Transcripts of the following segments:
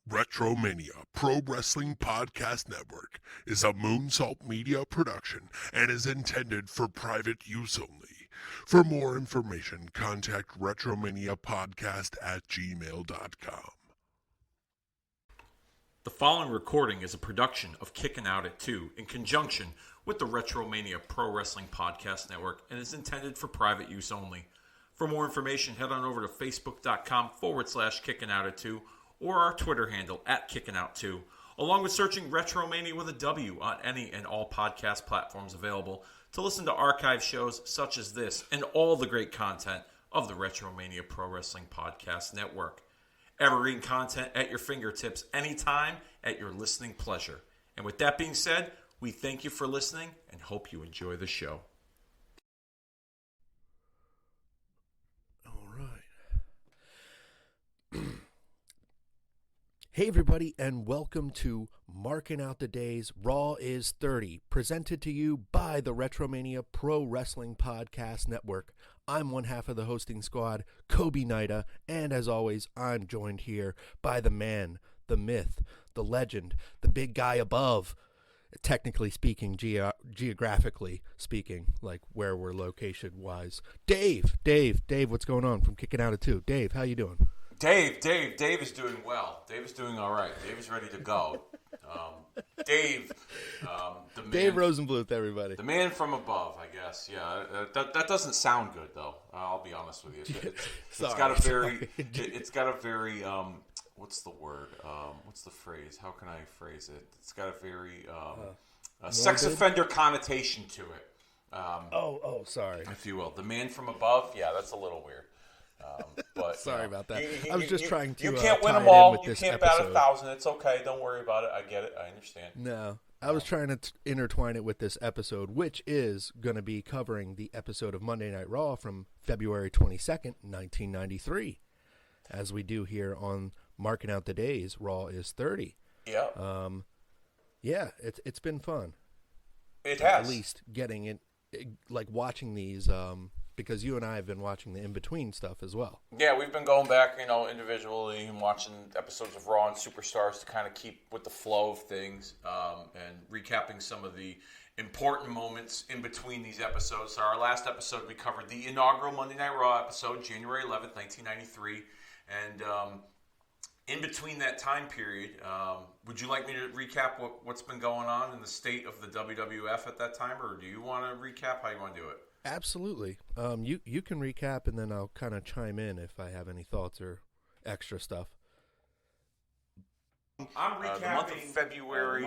Retromania Pro Wrestling Podcast Network is a Moonsault Media production and is intended for private use only. For more information, contact retromaniapodcast@gmail.com. The following recording is a production of Kickin' Out at 2 in conjunction with the Retromania Pro Wrestling Podcast Network and is intended for private use only. For more information, head on over to facebook.com/Kickin' Out at 2 or our Twitter handle @Kickin' Out 2, along with searching Retromania with a W on any and all podcast platforms available to listen to archive shows such as this and all the great content of the Retromania Pro Wrestling Podcast Network. Evergreen content at your fingertips anytime at your listening pleasure. And with that being said, we thank you for listening and hope you enjoy the show. All right. Hey everybody, and welcome to Marking Out the Days Raw is 30, presented to you by the Retromania Pro Wrestling Podcast Network. I'm one half of the hosting squad, Coby Nida, and as always, I'm joined here by the man, the myth, the legend, the big guy above, technically speaking, geographically speaking, like where we're location-wise. Dave, what's going on from Kicking Out at 2? Dave, how you doing? Dave is doing well. Dave is doing all right. Dave is ready to go. Dave Rosenbluth, everybody. The man from above, I guess. Yeah, that doesn't sound good though. I'll be honest with you. It's got a very. What's the word? What's the phrase? How can I phrase it? It's got a very sex offender connotation to it. Sorry. If you will, the man from above. Yeah, that's a little weird. But sorry about that. I was just trying to. You can't win tie them it in all. with You this can't episode. bat 1,000. It's okay. Don't worry about it. I get it. I understand. No, I was trying to intertwine it with this episode, which is going to be covering the episode of Monday Night Raw from February 22nd, 1993, as we do here on Marking Out the Days. Raw is 30. Yeah. Yeah, it's been fun. It has. At least getting it, like watching these. Because you and I have been watching the in-between stuff as well. Yeah, we've been going back, individually and watching episodes of Raw and Superstars to kind of keep with the flow of things and recapping some of the important moments in between these episodes. So our last episode, we covered the inaugural Monday Night Raw episode, January 11th, 1993. And in between that time period, would you like me to recap what's been going on in the state of the WWF at that time? Or do you want to recap? How you want to do it? Absolutely. You can recap, and then I'll kind of chime in if I have any thoughts or extra stuff. I'm recapping the month of February,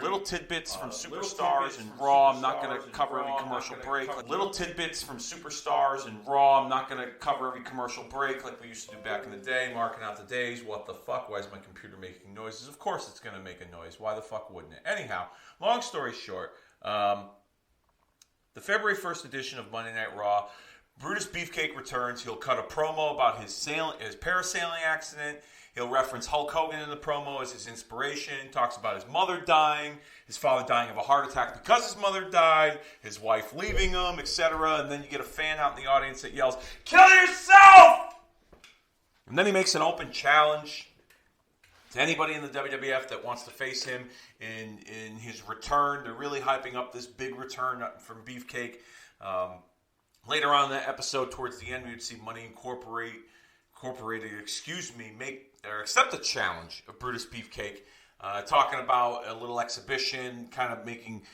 little tidbits from Superstars and Raw. I'm not going to cover every commercial break. Little tidbits from Superstars and Raw. I'm not going to cover every commercial break like we used to do back in the day, marking out the days. What the fuck? Why is my computer making noises? Of course it's going to make a noise. Why the fuck wouldn't it? Anyhow, long story short, the February 1st edition of Monday Night Raw, Brutus Beefcake returns. He'll cut a promo about his parasailing accident. He'll reference Hulk Hogan in the promo as his inspiration. Talks about his mother dying, his father dying of a heart attack because his mother died, his wife leaving him, etc. And then you get a fan out in the audience that yells, "Kill yourself!" And then he makes an open challenge to anybody in the WWF that wants to face him in his return. They're really hyping up this big return from Beefcake. Later on in that episode, towards the end, we would see Money Incorporated, accept the challenge of Brutus Beefcake, talking about a little exhibition, kind of making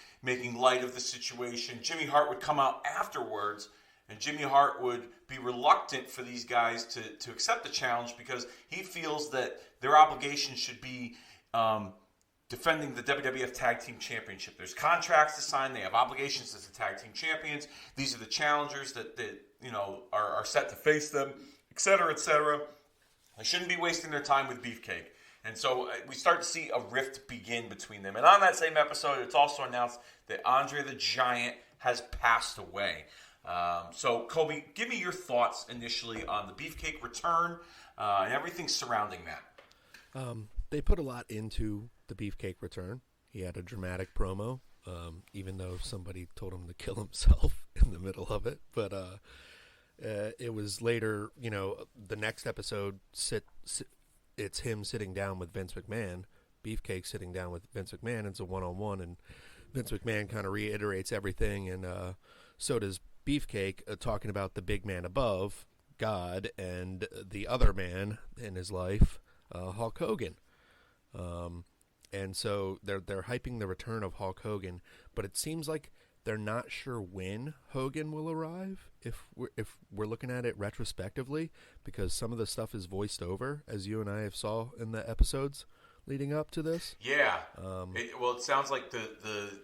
light of the situation. Jimmy Hart would come out afterwards, and Jimmy Hart would be reluctant for these guys to accept the challenge because he feels that their obligation should be defending the WWF Tag Team Championship. There's contracts to sign. They have obligations as the Tag Team Champions. These are the challengers that are set to face them, etc., etc. They shouldn't be wasting their time with Beefcake. And so we start to see a rift begin between them. And on that same episode, it's also announced that Andre the Giant has passed away. So, Coby, give me your thoughts initially on the Beefcake return and everything surrounding that. They put a lot into the Beefcake return. He had a dramatic promo, even though somebody told him to kill himself in the middle of it. But it was later, the next episode it's him sitting down with Vince McMahon, Beefcake sitting down with Vince McMahon. It's a one-on-one, and Vince McMahon kind of reiterates everything, and so does Beefcake, talking about the big man above, God, and the other man in his life, Hulk Hogan. And so they're hyping the return of Hulk Hogan, but it seems like they're not sure when Hogan will arrive. If we're looking at it retrospectively, because some of the stuff is voiced over, as you and I have saw in the episodes leading up to this. Yeah. It sounds like the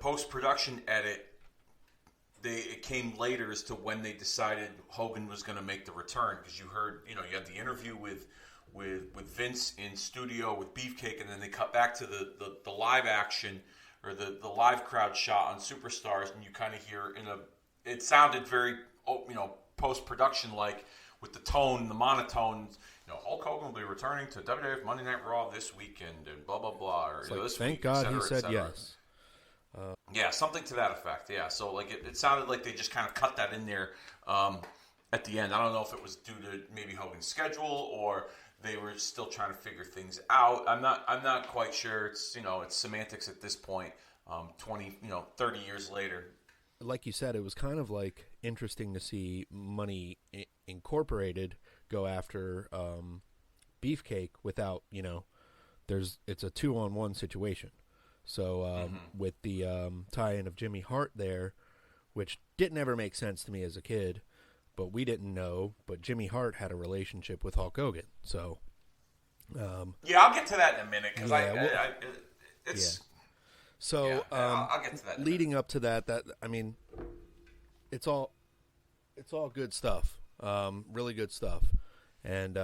post-production edit, it came later as to when they decided Hogan was going to make the return, because you heard, you had the interview with Vince in studio with Beefcake, and then they cut back to the live action, or the live crowd shot on Superstars, and you kind of hear it sounded very, post-production like, with the tone, the monotone. Hulk Hogan will be returning to WWF Monday Night Raw this weekend, and blah blah blah. Or, this week, thank God cetera, he said yes. Yeah, something to that effect. Yeah, so it sounded like they just kind of cut that in there at the end. I don't know if it was due to maybe Hogan's schedule, or they were still trying to figure things out. I'm not quite sure. It's it's semantics at this point. 30 years later. Like you said, it was kind of like interesting to see Money Incorporated go after Beefcake without it's a 2-on-1 situation. So with the tie-in of Jimmy Hart there, which didn't ever make sense to me as a kid, but we didn't know. But Jimmy Hart had a relationship with Hulk Hogan, so yeah, I'll get to that in a minute, because it's. Yeah. So I'll get to that. Leading up to that, it's all good stuff, really good stuff, and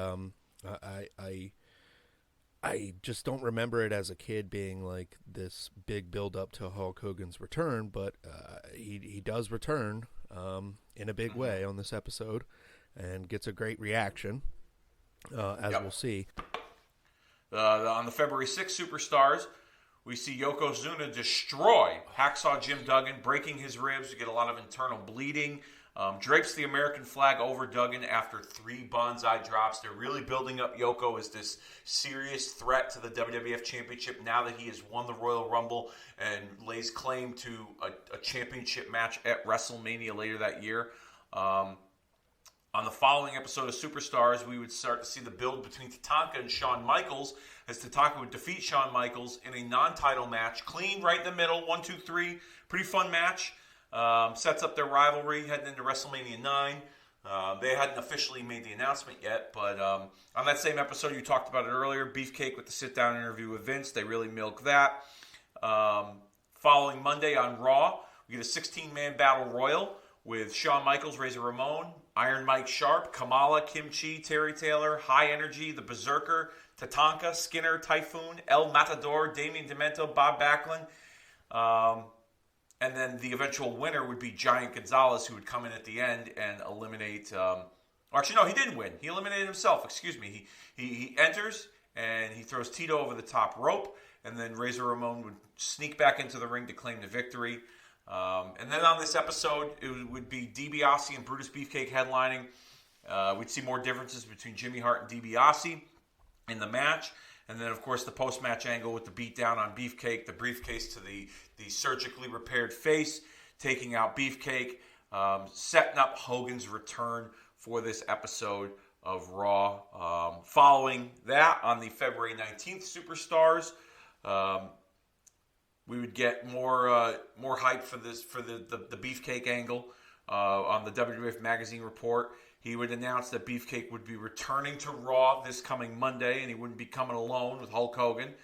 I just don't remember it as a kid being like this big build up to Hulk Hogan's return, but he does return in a big way on this episode, and gets a great reaction, as we'll see. On the February 6th Superstars, we see Yokozuna destroy Hacksaw Jim Duggan, breaking his ribs. We get a lot of internal bleeding. Drapes the American flag over Duggan after 3 banzai drops. They're really building up Yoko as this serious threat to the WWF Championship now that he has won the Royal Rumble and lays claim to a championship match at WrestleMania later that year. On the following episode of Superstars, we would start to see the build between Tatanka and Shawn Michaels, as Tatanka would defeat Shawn Michaels in a non-title match. Clean, right in the middle, 1, 2, 3. Pretty fun match. Sets up their rivalry heading into WrestleMania 9. They hadn't officially made the announcement yet, but on that same episode, you talked about it earlier, Beefcake with the sit-down interview with Vince. They really milk that. Following Monday on Raw, we get a 16-man battle royal with Shawn Michaels, Razor Ramon, Iron Mike Sharp, Kamala, Kimchi, Terry Taylor, High Energy, The Berserker, Tatanka, Skinner, Typhoon, El Matador, Damian Demento, Bob Backlund. And then the eventual winner would be Giant Gonzalez, who would come in at the end and eliminate... actually, no, he didn't win. He eliminated himself. Excuse me. He enters, and he throws Tito over the top rope, and then Razor Ramon would sneak back into the ring to claim the victory. And then on this episode, it would be DiBiase and Brutus Beefcake headlining. We'd see more differences between Jimmy Hart and DiBiase in the match. And then, of course, the post-match angle with the beatdown on Beefcake, the briefcase to the surgically repaired face, taking out Beefcake, setting up Hogan's return for this episode of Raw. Following that, on the February 19th Superstars, we would get more hype for the Beefcake angle on the WWF Magazine report. He would announce that Beefcake would be returning to Raw this coming Monday, and he wouldn't be coming alone with Hulk Hogan.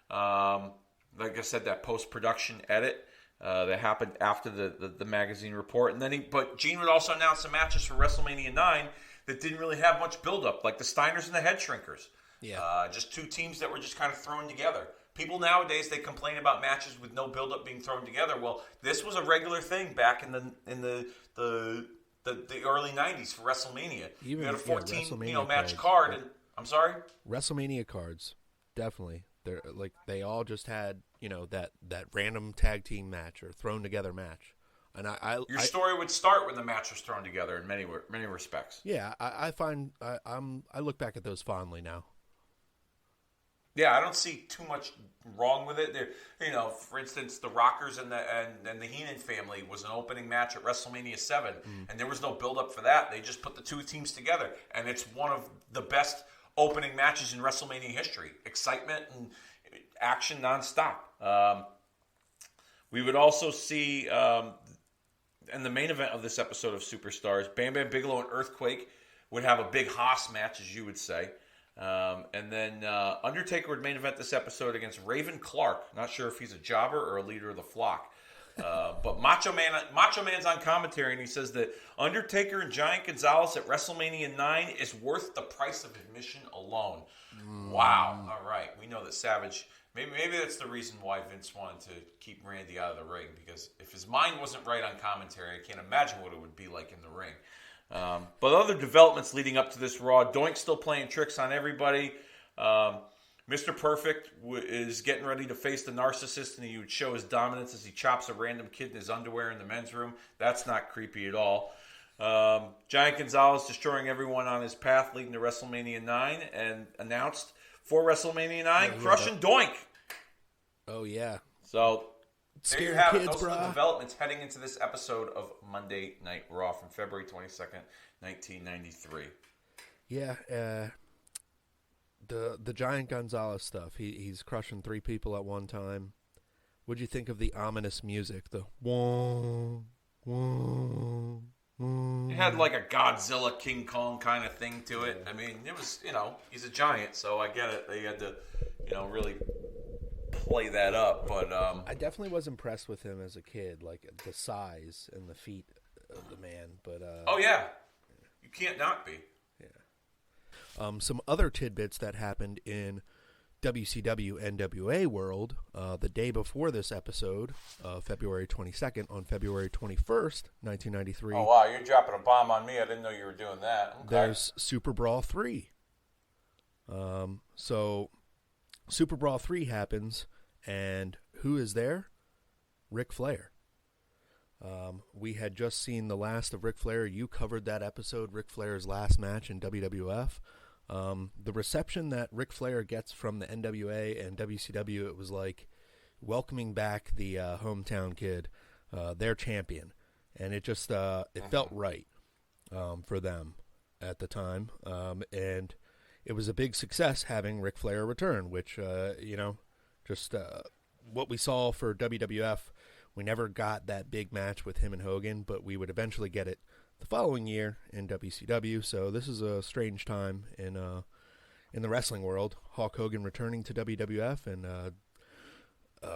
Like I said, that post-production edit that happened after the magazine report. And then but Gene would also announce some matches for WrestleMania 9 that didn't really have much build-up, like the Steiners and the Head Shrinkers. Yeah. Just 2 teams that were just kind of thrown together. People nowadays, they complain about matches with no build-up being thrown together. Well, this was a regular thing back in the early 90s for WrestleMania. You had a 14 match card. And, I'm sorry? WrestleMania cards, definitely. They all just had that random tag team match or thrown together match And your story would start when the match was thrown together in many respects. Yeah, I find I look back at those fondly now. Yeah, I don't see too much wrong with it. There, for instance, the Rockers and the Heenan family was an opening match at WrestleMania 7, and there was no build-up for that. They just put the two teams together, and it's one of the best opening matches in WrestleMania history. Excitement and action nonstop. We would also see, in the main event of this episode of Superstars, Bam Bam Bigelow and Earthquake would have a big Haas match, as you would say. And then Undertaker would main event this episode against Raven Clark. Not sure if he's a jobber or a leader of the flock. But Macho Man's on commentary, and he says that Undertaker and Giant Gonzalez at WrestleMania 9 is worth the price of admission alone. Wow. All right. We know that Savage... Maybe that's the reason why Vince wanted to keep Randy out of the ring, because if his mind wasn't right on commentary, I can't imagine what it would be like in the ring. But other developments leading up to this Raw, Doink's still playing tricks on everybody. Mr. Perfect is getting ready to face the narcissist, and he would show his dominance as he chops a random kid in his underwear in the men's room. That's not creepy at all. Giant Gonzalez destroying everyone on his path leading to WrestleMania 9, and announced for WrestleMania 9, crushing Doink. Oh, yeah. So, there you have it. Those are the developments heading into this episode of Monday Night Raw from February 22nd, 1993. Yeah, the Giant Gonzalez stuff. He's crushing 3 people at one time. What'd you think of the ominous music? The whoa, whoa, whoa. It had like a Godzilla, King Kong kind of thing to it. I mean, it was, he's a giant, so I get it. They had to, really play that up. But I definitely was impressed with him as a kid, like the size and the feet of the man. But oh yeah, you can't not be. Yeah. Some other tidbits that happened in WCW NWA world the day before this episode, February 22nd, on February 21st, 1993. Oh wow, you're dropping a bomb on me. I didn't know you were doing that. Okay. There's Super Brawl 3. So Super Brawl 3 happens, and who is there? Ric Flair. We had just seen the last of Ric Flair. You covered that episode, Ric Flair's last match in WWF. The reception that Ric Flair gets from the NWA and WCW, it was like welcoming back the hometown kid, their champion. And it just it felt right for them at the time. And it was a big success having Ric Flair return, which, just what we saw for WWF. We never got that big match with him and Hogan, but we would eventually get it the following year in WCW. So this is a strange time in the wrestling world. Hulk Hogan returning to WWF and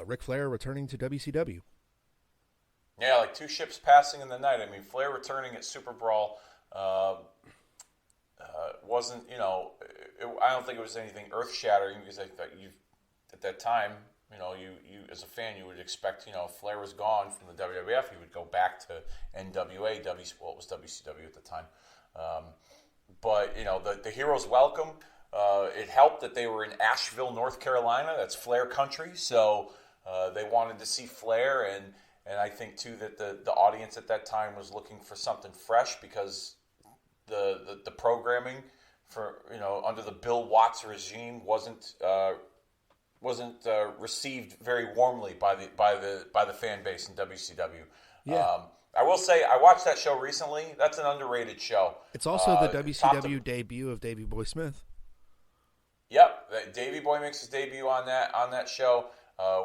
Ric Flair returning to WCW. Yeah, like two ships passing in the night. I mean, Flair returning at Super Brawl wasn't, I don't think it was anything earth-shattering, because I thought at that time, you as a fan, you would expect, if Flair was gone from the WWF, he would go back to NWA, it was WCW at the time. But the Heroes Welcome, it helped that they were in Asheville, North Carolina. That's Flair country, so they wanted to see Flair, and I think too that the audience at that time was looking for something fresh, because the programming for under the Bill Watts regime wasn't received very warmly by the fan base in WCW. Yeah. I will say I watched that show recently. That's an underrated show. It's also the WCW debut of Davey Boy Smith. Yep, Davey Boy makes his debut on that show.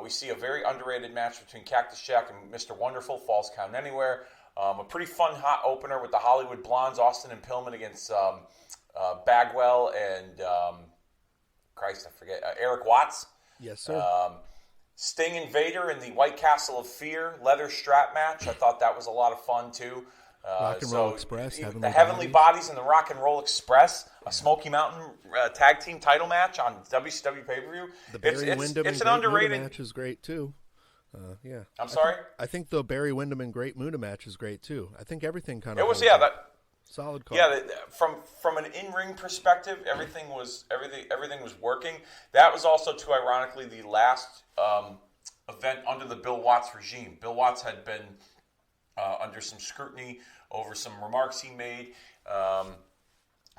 We see a very underrated match between Cactus Jack and Mr. Wonderful, Falls Count Anywhere. A pretty fun hot opener with the Hollywood Blondes, Austin and Pillman against Bagwell and Eric Watts. Yes, sir. Sting and Vader in the White Castle of Fear leather strap match. I thought that was a lot of fun too. Rock and Roll Express, the Heavenly Bodies and the Rock and Roll Express, a Smoky Mountain tag team title match on WCW pay-per-view. The Barry Windham and Great Muta match is great too. Yeah. I'm sorry? I think the Barry Windham and Great Muta match is great too. I think everything kind of. It was solid call. Yeah, from an in-ring perspective, everything was working. That was also too ironically the last event under the Bill Watts regime. Bill Watts had been under some scrutiny over some remarks he made,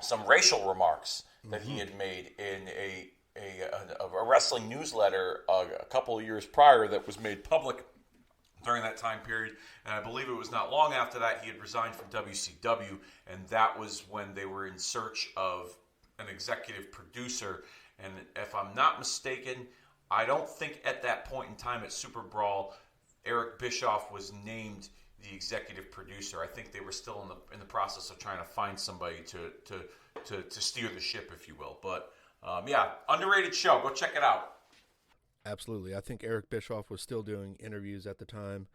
some racial remarks that he had made in a wrestling newsletter a couple of years prior that was made public during that time period. And I believe it was not long after that he had resigned from WCW, and that was when they were in search of an executive producer. And if I'm not mistaken, I don't think at that point in time at Super Brawl, Eric Bischoff was named the executive producer. I think they were still in the process of trying to find somebody to steer the ship, if you will. But yeah, underrated show. Go check it out. Absolutely. I think Eric Bischoff was still doing interviews at the time,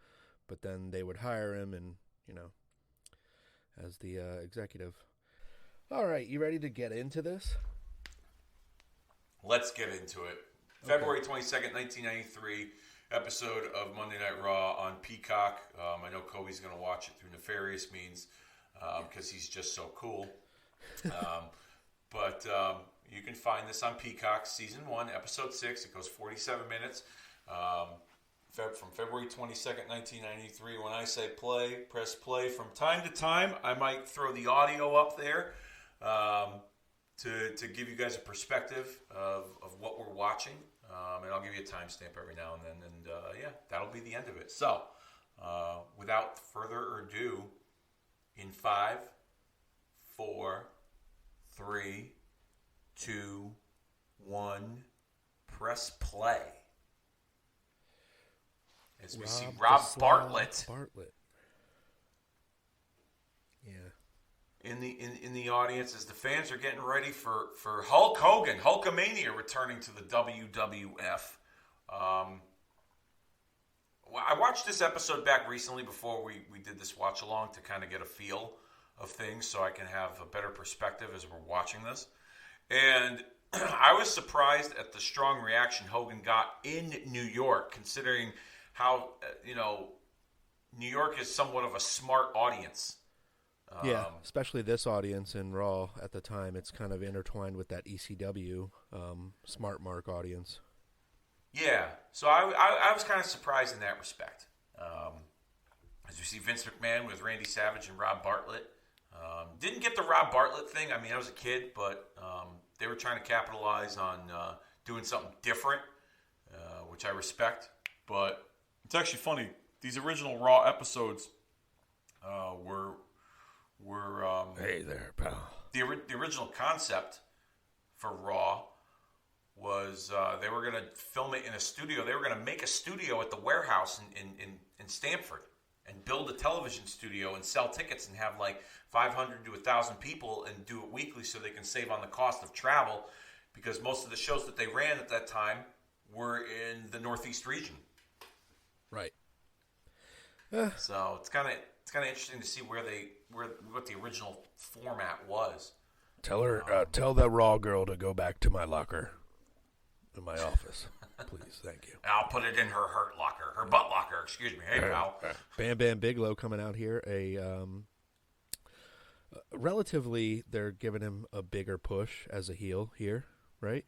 but then they would hire him and, as the executive. All right, you ready to get into this? Let's get into it. Okay. February 22nd, 1993, episode of Monday Night Raw on Peacock. I know Kobe's going to watch it through nefarious means because he's just so cool. But you can find this on Peacock, Season 1, Episode 6. It goes 47 minutes from February 22nd, 1993. When I say play, press play. From time to time, I might throw the audio up there to give you guys a perspective of what we're watching. And I'll give you a timestamp every now and then. And yeah, that'll be the end of it. So, without further ado, in 5, 4, 3, 2, 1, press play. As we see Rob Bartlett. Yeah. In the audience, as the fans are getting ready for Hulk Hogan, Hulkamania returning to the WWF. I watched this episode back recently before we did this watch along to kind of get a feel of things so I can have a better perspective as we're watching this. And I was surprised at the strong reaction Hogan got in New York, considering how, New York is somewhat of a smart audience. Yeah, especially this audience in Raw at the time. It's kind of intertwined with that ECW smart mark audience. Yeah, so I was kind of surprised in that respect. As we see Vince McMahon with Randy Savage and Rob Bartlett. Didn't get the Rob Bartlett thing. I mean, I was a kid, but they were trying to capitalize on doing something different, which I respect. But it's actually funny. These original Raw episodes were hey there, pal. The original concept for Raw was they were going to film it in a studio. They were going to make a studio at the warehouse in Stamford and build a television studio and sell tickets and have like 500 to 1,000 people and do it weekly so they can save on the cost of travel, because most of the shows that they ran at that time were in the Northeast region. Right. So it's kind of interesting to see what the original format was. Tell that Raw girl to go back to my locker in my office, please. Thank you. I'll put it in her hurt locker, her butt locker. Excuse me. Hey, pal. Bam Bam Bigelow coming out here. Relatively, they're giving him a bigger push as a heel here, right?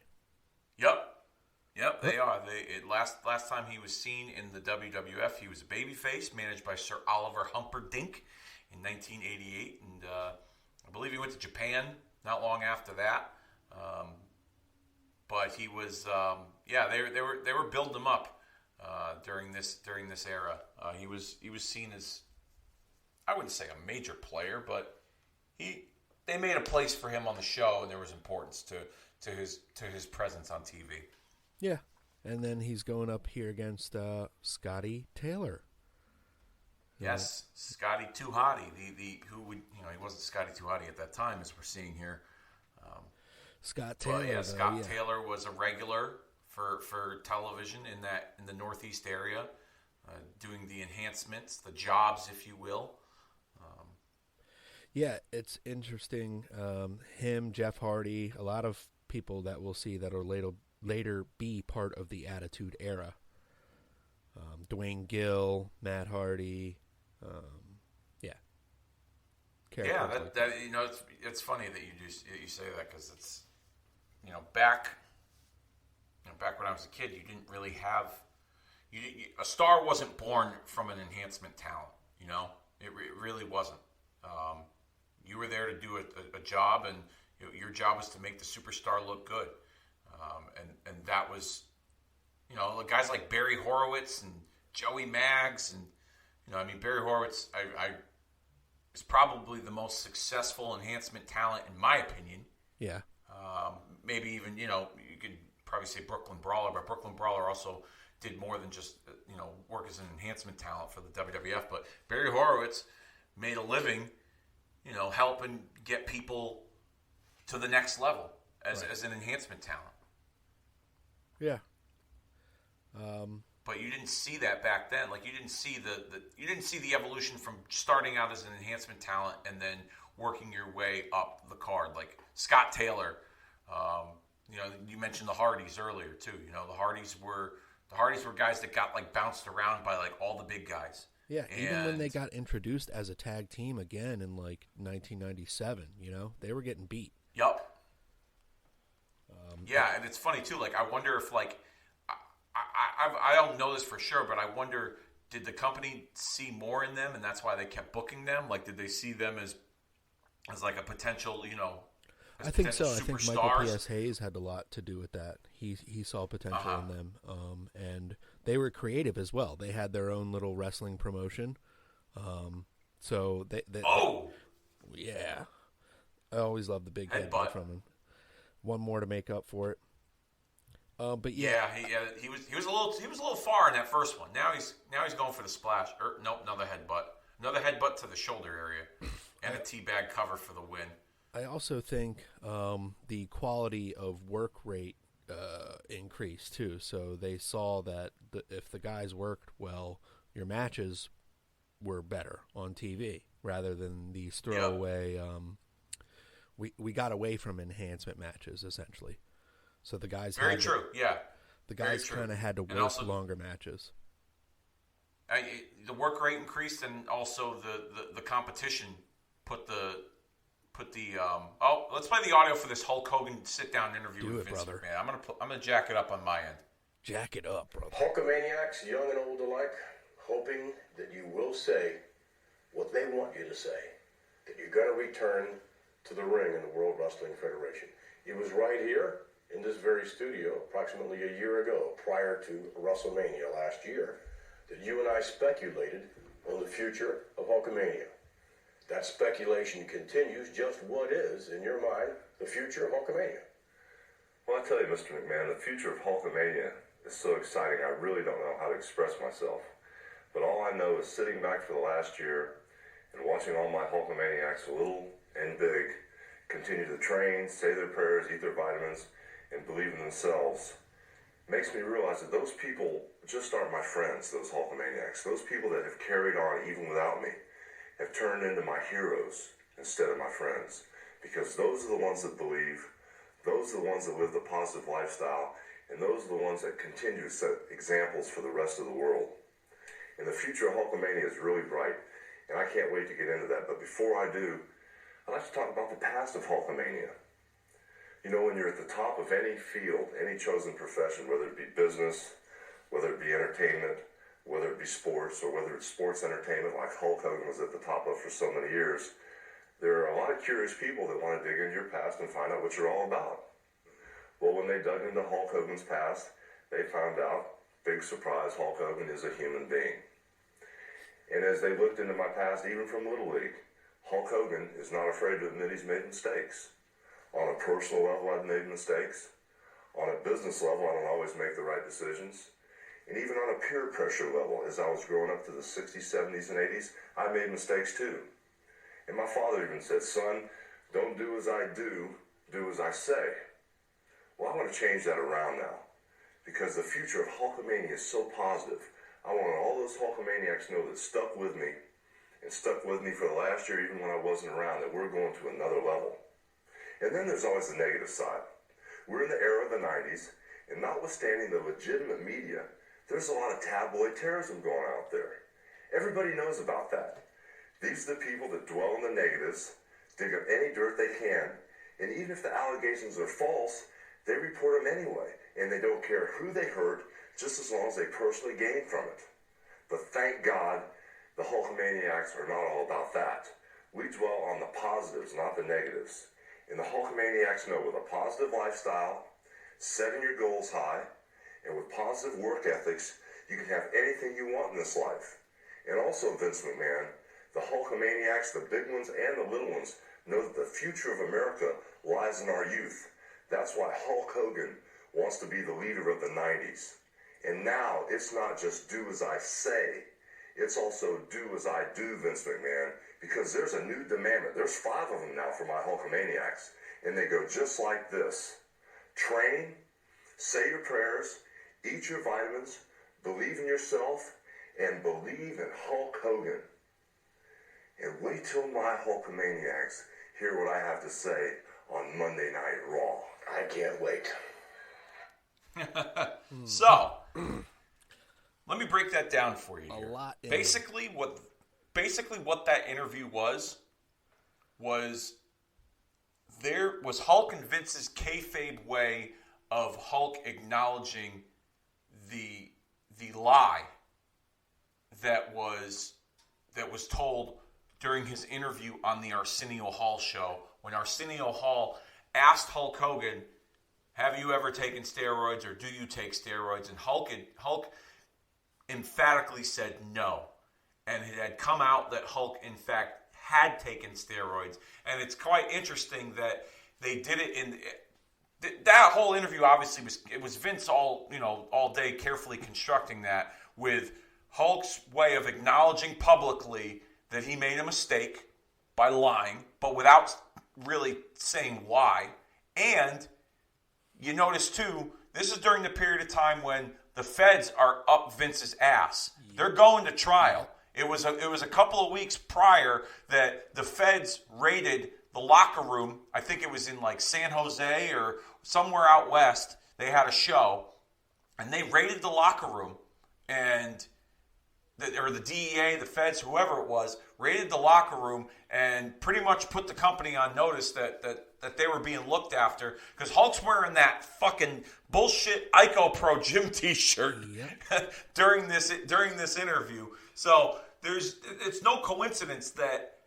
Yep, they are. Last time he was seen in the WWF, he was a babyface managed by Sir Oliver Humperdinck in 1988, and I believe he went to Japan not long after that. But he was, they were building him up during this era. He was seen as, I wouldn't say a major player, but they made a place for him on the show, and there was importance to his presence on TV. Yeah, and then he's going up here against Scotty Taylor. Yes, Scotty Too Hotty, he wasn't Scotty Too Hotty at that time, as we're seeing here. Scott Taylor. But yeah, Taylor was a regular for television in the Northeast area, doing the enhancements, the jobs, if you will. Yeah, it's interesting. Him, Jeff Hardy, a lot of people that we'll see that are later be part of the Attitude Era. Dwayne Gill, Matt Hardy, characters it's funny that you say that, because it's back when I was a kid, you didn't really have a star wasn't born from an enhancement talent. It really wasn't. You were there to do a job, and your job was to make the superstar look good. And that was, guys like Barry Horowitz and Joey Maggs, and Barry Horowitz, I is probably the most successful enhancement talent in my opinion. Yeah. Maybe even you could probably say Brooklyn Brawler, but Brooklyn Brawler also did more than just work as an enhancement talent for the WWF. But Barry Horowitz made a living, helping get people to the next level as an enhancement talent. Yeah. But you didn't see that back then. Like you didn't see the evolution from starting out as an enhancement talent and then working your way up the card. Like Scott Taylor, you mentioned the Hardys earlier too. The Hardys were guys that got like bounced around by like all the big guys. Yeah, even when they got introduced as a tag team again in like 1997, they were getting beat. Yup. Yeah, and it's funny too. Like I wonder if like I don't know this for sure, but I wonder, did the company see more in them, and that's why they kept booking them? Like, did they see them as like a potential, I think so. I think Michael superstars? P.S. Hayes had a lot to do with that. He saw potential in them, and they were creative as well. They had their own little wrestling promotion. So they yeah. I always loved the big headbutt from him. One more to make up for it. But yeah, he was a little far in that first one. Now he's going for the splash. Nope, another headbutt to the shoulder area, and a teabag cover for the win. I also think the quality of work rate increased too. So they saw that if the guys worked well, your matches were better on TV rather than these throwaway. Yep. We got away from enhancement matches essentially. So the guys the guys kind of had to work longer matches. The work rate increased, and also the competition put the let's play the audio for this Hulk Hogan sit down interview with Vince McMahon. I'm gonna jack it up on my end. Jack it up, brother. Hulkamaniacs, young and old alike, hoping that you will say what they want you to say, that you're gonna return to the ring in the World Wrestling Federation. It was right here in this very studio approximately a year ago, prior to WrestleMania last year, that you and I speculated on the future of Hulkamania. That speculation continues. Just what is, in your mind, the future of Hulkamania? Well, I tell you, Mr. McMahon, the future of Hulkamania is so exciting, I really don't know how to express myself. But all I know is sitting back for the last year and watching all my Hulkamaniacs, little and big, continue to train, say their prayers, eat their vitamins, and believe in themselves, makes me realize that those people just aren't my friends, those Hulkamaniacs. Those people that have carried on even without me have turned into my heroes instead of my friends. Because those are the ones that believe, those are the ones that live the positive lifestyle, and those are the ones that continue to set examples for the rest of the world. And the future of Hulkamania is really bright, and I can't wait to get into that. But before I do, I'd like to talk about the past of Hulkamania. When you're at the top of any field, any chosen profession, whether it be business, whether it be entertainment, whether it be sports, or whether it's sports entertainment like Hulk Hogan was at the top of for so many years, there are a lot of curious people that want to dig into your past and find out what you're all about. Well, when they dug into Hulk Hogan's past, they found out, big surprise, Hulk Hogan is a human being. And as they looked into my past, even from Little League, Hulk Hogan is not afraid to admit he's made mistakes. On a personal level, I've made mistakes. On a business level, I don't always make the right decisions. And even on a peer pressure level, as I was growing up to the 60s, 70s, and 80s, I made mistakes too. And my father even said, son, don't do as I do as I say. Well, I want to change that around now, because the future of Hulkamania is so positive. I want all those Hulkamaniacs to know that stuck with me, and stuck with me for the last year, even when I wasn't around, that we're going to another level. And then there's always the negative side. We're in the era of the 90s, and notwithstanding the legitimate media, there's a lot of tabloid terrorism going out there. Everybody knows about that. These are the people that dwell in the negatives, dig up any dirt they can, and even if the allegations are false, they report them anyway, and they don't care who they hurt, just as long as they personally gain from it. But thank God The Hulkamaniacs are not all about that. We dwell on the positives, not the negatives. And the Hulkamaniacs know with a positive lifestyle, setting your goals high, and with positive work ethics, you can have anything you want in this life. And also, Vince McMahon, the Hulkamaniacs, the big ones and the little ones, know that the future of America lies in our youth. That's why Hulk Hogan wants to be the leader of the 90s. And now, it's not just do as I say, it's also do as I do, Vince McMahon, because there's a new demandment. There's 5 of them now for my Hulkamaniacs, and they go just like this. Train, say your prayers, eat your vitamins, believe in yourself, and believe in Hulk Hogan. And wait till my Hulkamaniacs hear what I have to say on Monday Night Raw. I can't wait. So, let me break that down for you here. A lot. Basically what that interview was there was Hulk and Vince's kayfabe way of Hulk acknowledging the lie that was told during his interview on the Arsenio Hall show, when Arsenio Hall asked Hulk Hogan, have you ever taken steroids or do you take steroids? And Hulk emphatically said no. And it had come out that Hulk, in fact, had taken steroids. And it's quite interesting that they did it in... That whole interview obviously was Vince all day carefully constructing that with Hulk's way of acknowledging publicly that he made a mistake by lying, but without really saying why. And you notice too, this is during the period of time when the feds are up Vince's ass. They're going to trial. It was a couple of weeks prior that the feds raided the locker room. I think it was in like San Jose or somewhere out west. They had a show, and they raided the locker room, and the DEA, the feds, whoever it was, raided the locker room and pretty much put the company on notice that they were being looked after because Hulk's wearing that fucking bullshit Ico Pro gym T-shirt during this interview. So it's no coincidence that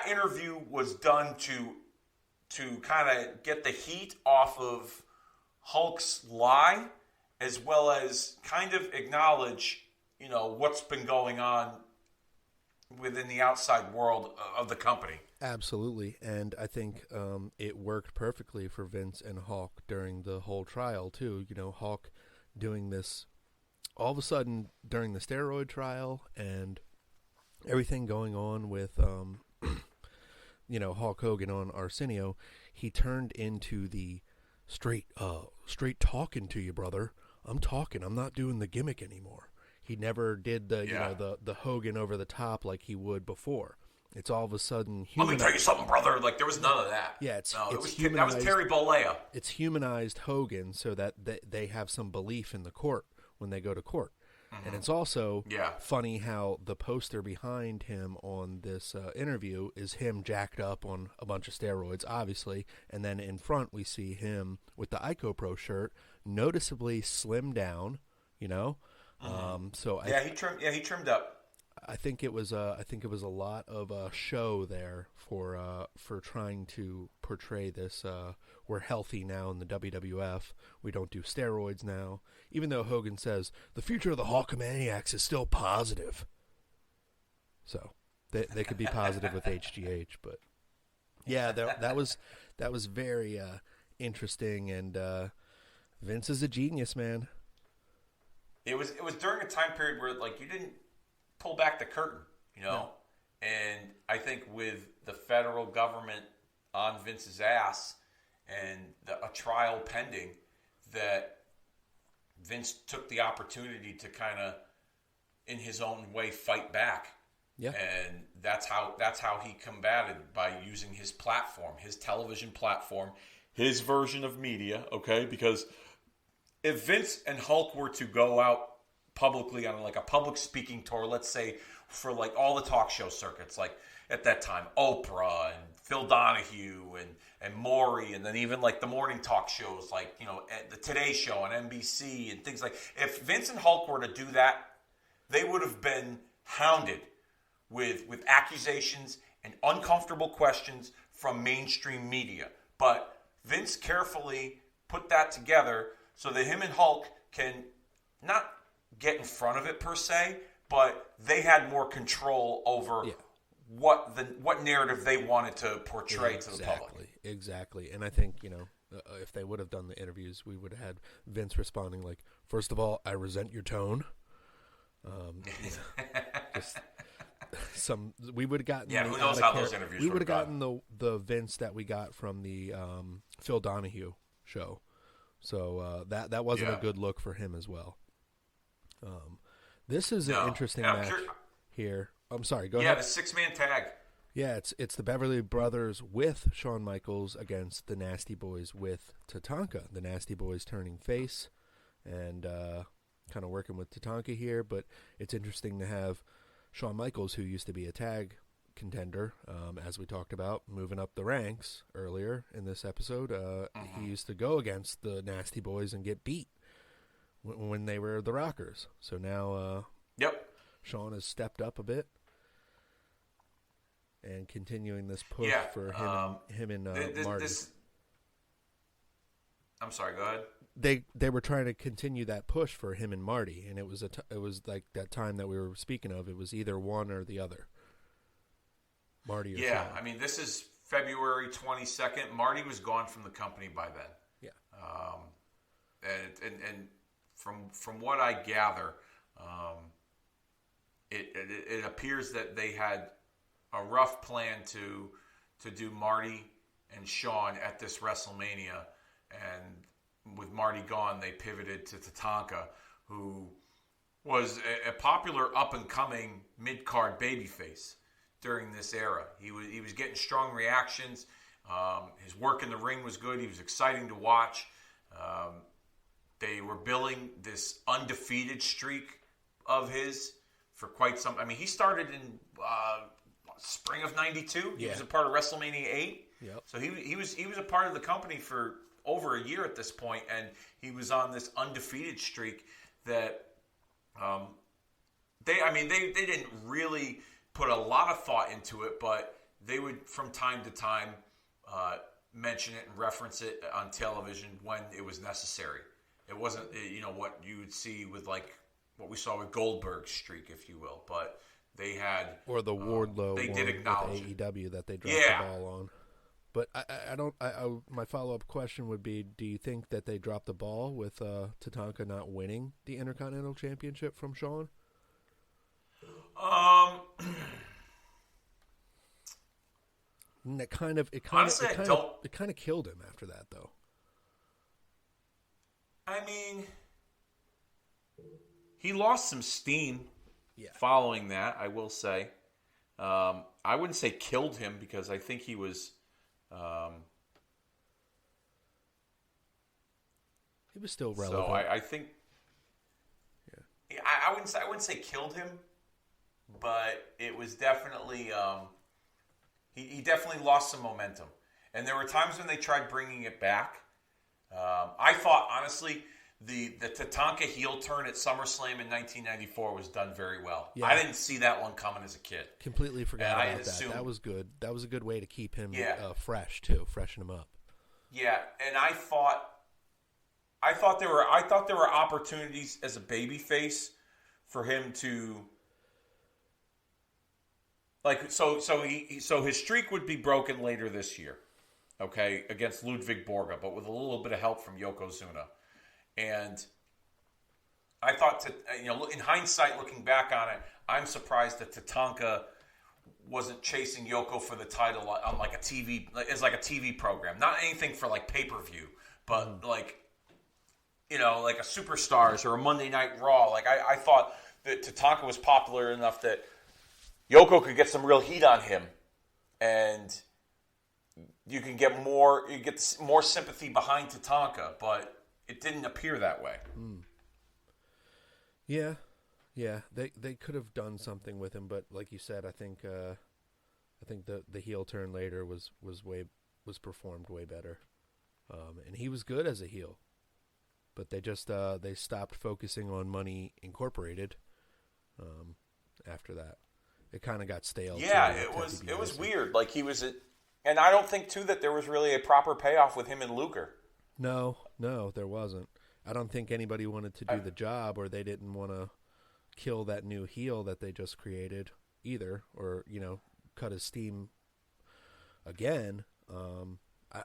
interview was done to kind of get the heat off of Hulk's lie, as well as kind of acknowledge, what's been going on within the outside world of the company. Absolutely, and I think it worked perfectly for Vince and Hulk during the whole trial, too. Hulk doing this all of a sudden during the steroid trial and everything going on with, Hulk Hogan on Arsenio, he turned into the straight talking to you, brother. I'm talking. I'm not doing the gimmick anymore. He never did the Hogan over the top like he would before. It's all of a sudden Let me tell you something, brother. Like, there was none of that. Yeah, that was Terry Bollea. It's humanized Hogan so that they have some belief in the court when they go to court. Mm-hmm. And it's also funny how the poster behind him on this interview is him jacked up on a bunch of steroids, obviously. And then in front we see him with the Ico Pro shirt, noticeably slimmed down, he trimmed up. I think it was a lot of show there for trying to portray this. We're healthy now in the WWF. We don't do steroids now. Even though Hogan says the future of the Hulkamaniacs is still positive. So they could be positive with HGH, but yeah, that was very interesting. And Vince is a genius, man. It was during a time period where you didn't pull back the curtain, No. And I think with the federal government on Vince's ass and a trial pending, that Vince took the opportunity to kind of, in his own way, fight back. Yeah. And that's how he combated, by using his platform, his television platform, his version of media, okay? Because if Vince and Hulk were to go out publicly on a public speaking tour, let's say for all the talk show circuits, at that time, Oprah and Phil Donahue and Maury, and then even the morning talk shows the Today Show on NBC and things if Vince and Hulk were to do that, they would have been hounded with accusations and uncomfortable questions from mainstream media. But Vince carefully put that together so that him and Hulk can not get in front of it per se, but they had more control over what narrative they wanted to portray to the public. Exactly. And I think, if they would have done the interviews, we would have had Vince responding like, first of all, I resent your tone. We would have gotten who knows how those interviews we would have gotten the Vince that we got from the Phil Donahue show. So that wasn't a good look for him as well. This is an interesting match here. I'm sorry, go ahead. Yeah, the 6-man tag. Yeah, it's the Beverly Brothers with Shawn Michaels against the Nasty Boys with Tatanka. The Nasty Boys turning face and kind of working with Tatanka here, but it's interesting to have Shawn Michaels, who used to be a tag contender, as we talked about, moving up the ranks earlier in this episode. He used to go against the Nasty Boys and get beat when they were the Rockers. So now Shawn has stepped up a bit and continuing this push for him and Marty. I'm sorry, go ahead. They were trying to continue that push for him and Marty, and it was like that time that we were speaking of. It was either one or the other. Marty or Shawn. I mean, this is February 22nd. Marty was gone from the company by then. Yeah. And from what I gather, it appears that they had a rough plan to do Marty and Shawn at this WrestleMania, and with Marty gone, they pivoted to Tatanka, who was a popular up-and-coming mid-card babyface during this era. He was getting strong reactions. His work in the ring was good. He was exciting to watch. They were billing this undefeated streak of his for quite some. I mean, he started in spring of '92. He was a part of WrestleMania 8. Yep. So he was a part of the company for over a year at this point, and he was on this undefeated streak that they didn't really put a lot of thought into it, but they would from time to time mention it and reference it on television when it was necessary. It wasn't what you would see with like what we saw with Goldberg's streak, if you will, but they had or the Wardlow they one did acknowledge with AEW that they dropped the ball on. But I don't. My follow-up question would be: do you think that they dropped the ball with Tatanka not winning the Intercontinental Championship from Shawn? And it kind of killed him after that, though. I mean, he lost some steam following that, I will say. I wouldn't say killed him because I think he was... he was still relevant. So I think... Yeah. I wouldn't say killed him, but it was definitely... He definitely lost some momentum. And there were times when they tried bringing it back. I thought, honestly, the Tatanka heel turn at SummerSlam in 1994 was done very well. Yeah. I didn't see that one coming as a kid. Completely forgot about that. That was good. That was a good way to keep him fresh too, freshen him up. Yeah, and I thought there were opportunities as a babyface for him to so his streak would be broken later this year. Okay, against Ludwig Borga, but with a little bit of help from Yokozuna. And I thought, in hindsight, looking back on it, I'm surprised that Tatanka wasn't chasing Yoko for the title on like a TV program. Not anything for like pay-per-view, but like a Superstars or a Monday Night Raw. Like I thought that Tatanka was popular enough that Yoko could get some real heat on him, and you get more sympathy behind Tatanka, but it didn't appear that way. Yeah, they could have done something with him, but like you said, I think the heel turn later was performed way better, and he was good as a heel, but they just they stopped focusing on Money Incorporated, after that. It kind of got stale. Yeah, too, it was weird. Like he was, and I don't think too that there was really a proper payoff with him and Luger. No, there wasn't. I don't think anybody wanted to do the job, or they didn't want to kill that new heel that they just created either, or cut his steam again.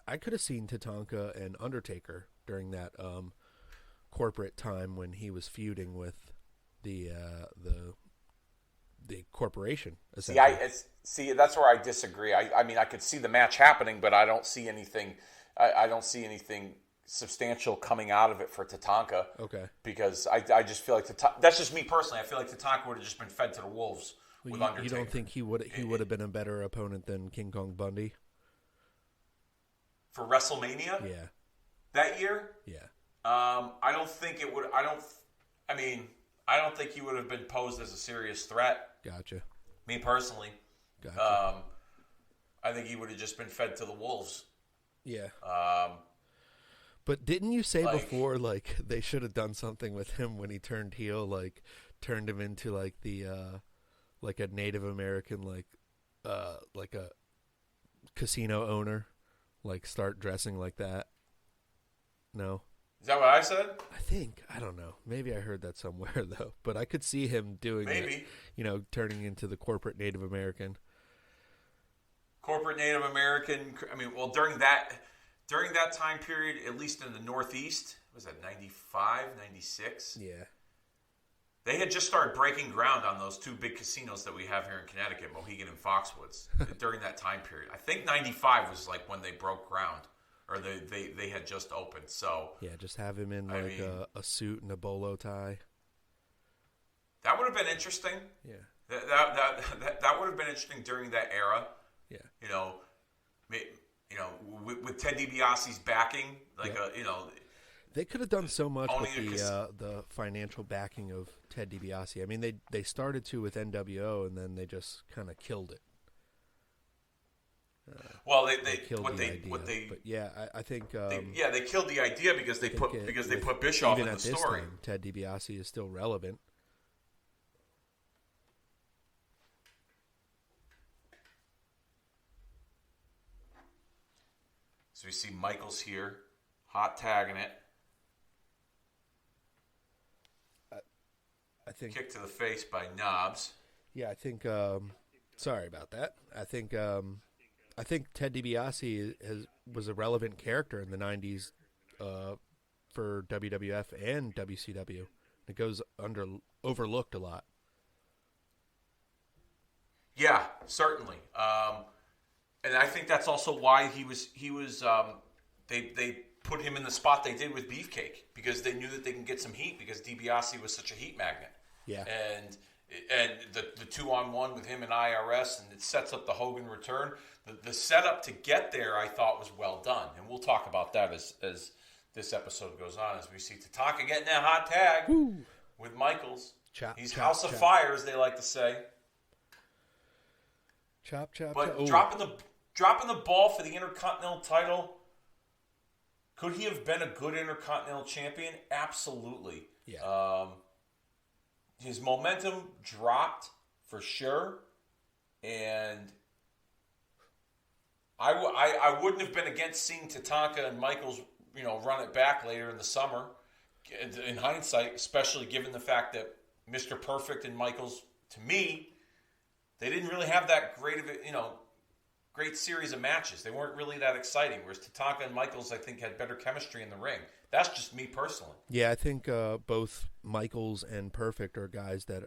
I could have seen Tatanka and Undertaker during that corporate time when he was feuding with the corporation. See, that's where I disagree. I mean, I could see the match happening, but I don't see anything. I don't see anything substantial coming out of it for Tatanka. Okay. Because I just feel like that's just me personally. I feel like Tatanka would have just been fed to the wolves with Undertaker. You don't think he would have been a better opponent than King Kong Bundy for WrestleMania? Yeah. That year? Yeah. I don't think it would. I don't think he would have been posed as a serious threat. Gotcha. Me personally. Gotcha. I think he would have just been fed to the wolves. Yeah. But didn't you say before, like, they should have done something with him when he turned heel, like, turned him into, like, the, like a Native American, like a casino owner, like, start dressing like that? No? Is that what I said? I don't know. Maybe I heard that somewhere, though. But I could see him doing it, turning into the corporate Native American. Corporate Native American, I mean, well, during that time period, at least in the Northeast, was that 95, 96? Yeah. They had just started breaking ground on those two big casinos that we have here in Connecticut, Mohegan and Foxwoods, during that time period. I think 95 was like when they broke ground, or they had just opened. So yeah, just have him in a suit and a bolo tie. That would have been interesting. Yeah. That would have been interesting during that era. Yeah. With Ted DiBiase's backing, they could have done so much with the financial backing of Ted DiBiase. I mean, they started to with NWO, and then they just kind of killed it. They killed the idea. But yeah, I think they killed the idea because they put Bischoff in the story. Time, Ted DiBiase is still relevant. So we see Michaels here, hot tagging it. I think kick to the face by Knobs. Yeah, I think. Sorry about that. I think Ted DiBiase was a relevant character in the '90s for WWF and WCW. It goes overlooked a lot. Yeah, certainly. And I think that's also why he was they put him in the spot they did with Beefcake, because they knew that they can get some heat because DiBiase was such a heat magnet. Yeah. And the 2-on-1 with him and IRS, and it sets up the Hogan return. The setup to get there, I thought, was well done. And we'll talk about that as this episode goes on, as we see Tatanka getting that hot tag with Michaels. He's House of Fire, as they like to say. Chop, chop, but chop. dropping the ball for the Intercontinental title, could he have been a good Intercontinental champion? Absolutely. Yeah. His momentum dropped for sure, and I wouldn't have been against seeing Tatanka and Michaels, run it back later in the summer. In hindsight, especially given the fact that Mr. Perfect and Michaels, to me, they didn't really have that great series of matches. They weren't really that exciting, whereas Tatanka and Michaels, I think, had better chemistry in the ring. That's just me personally. Yeah, I think both Michaels and Perfect are guys that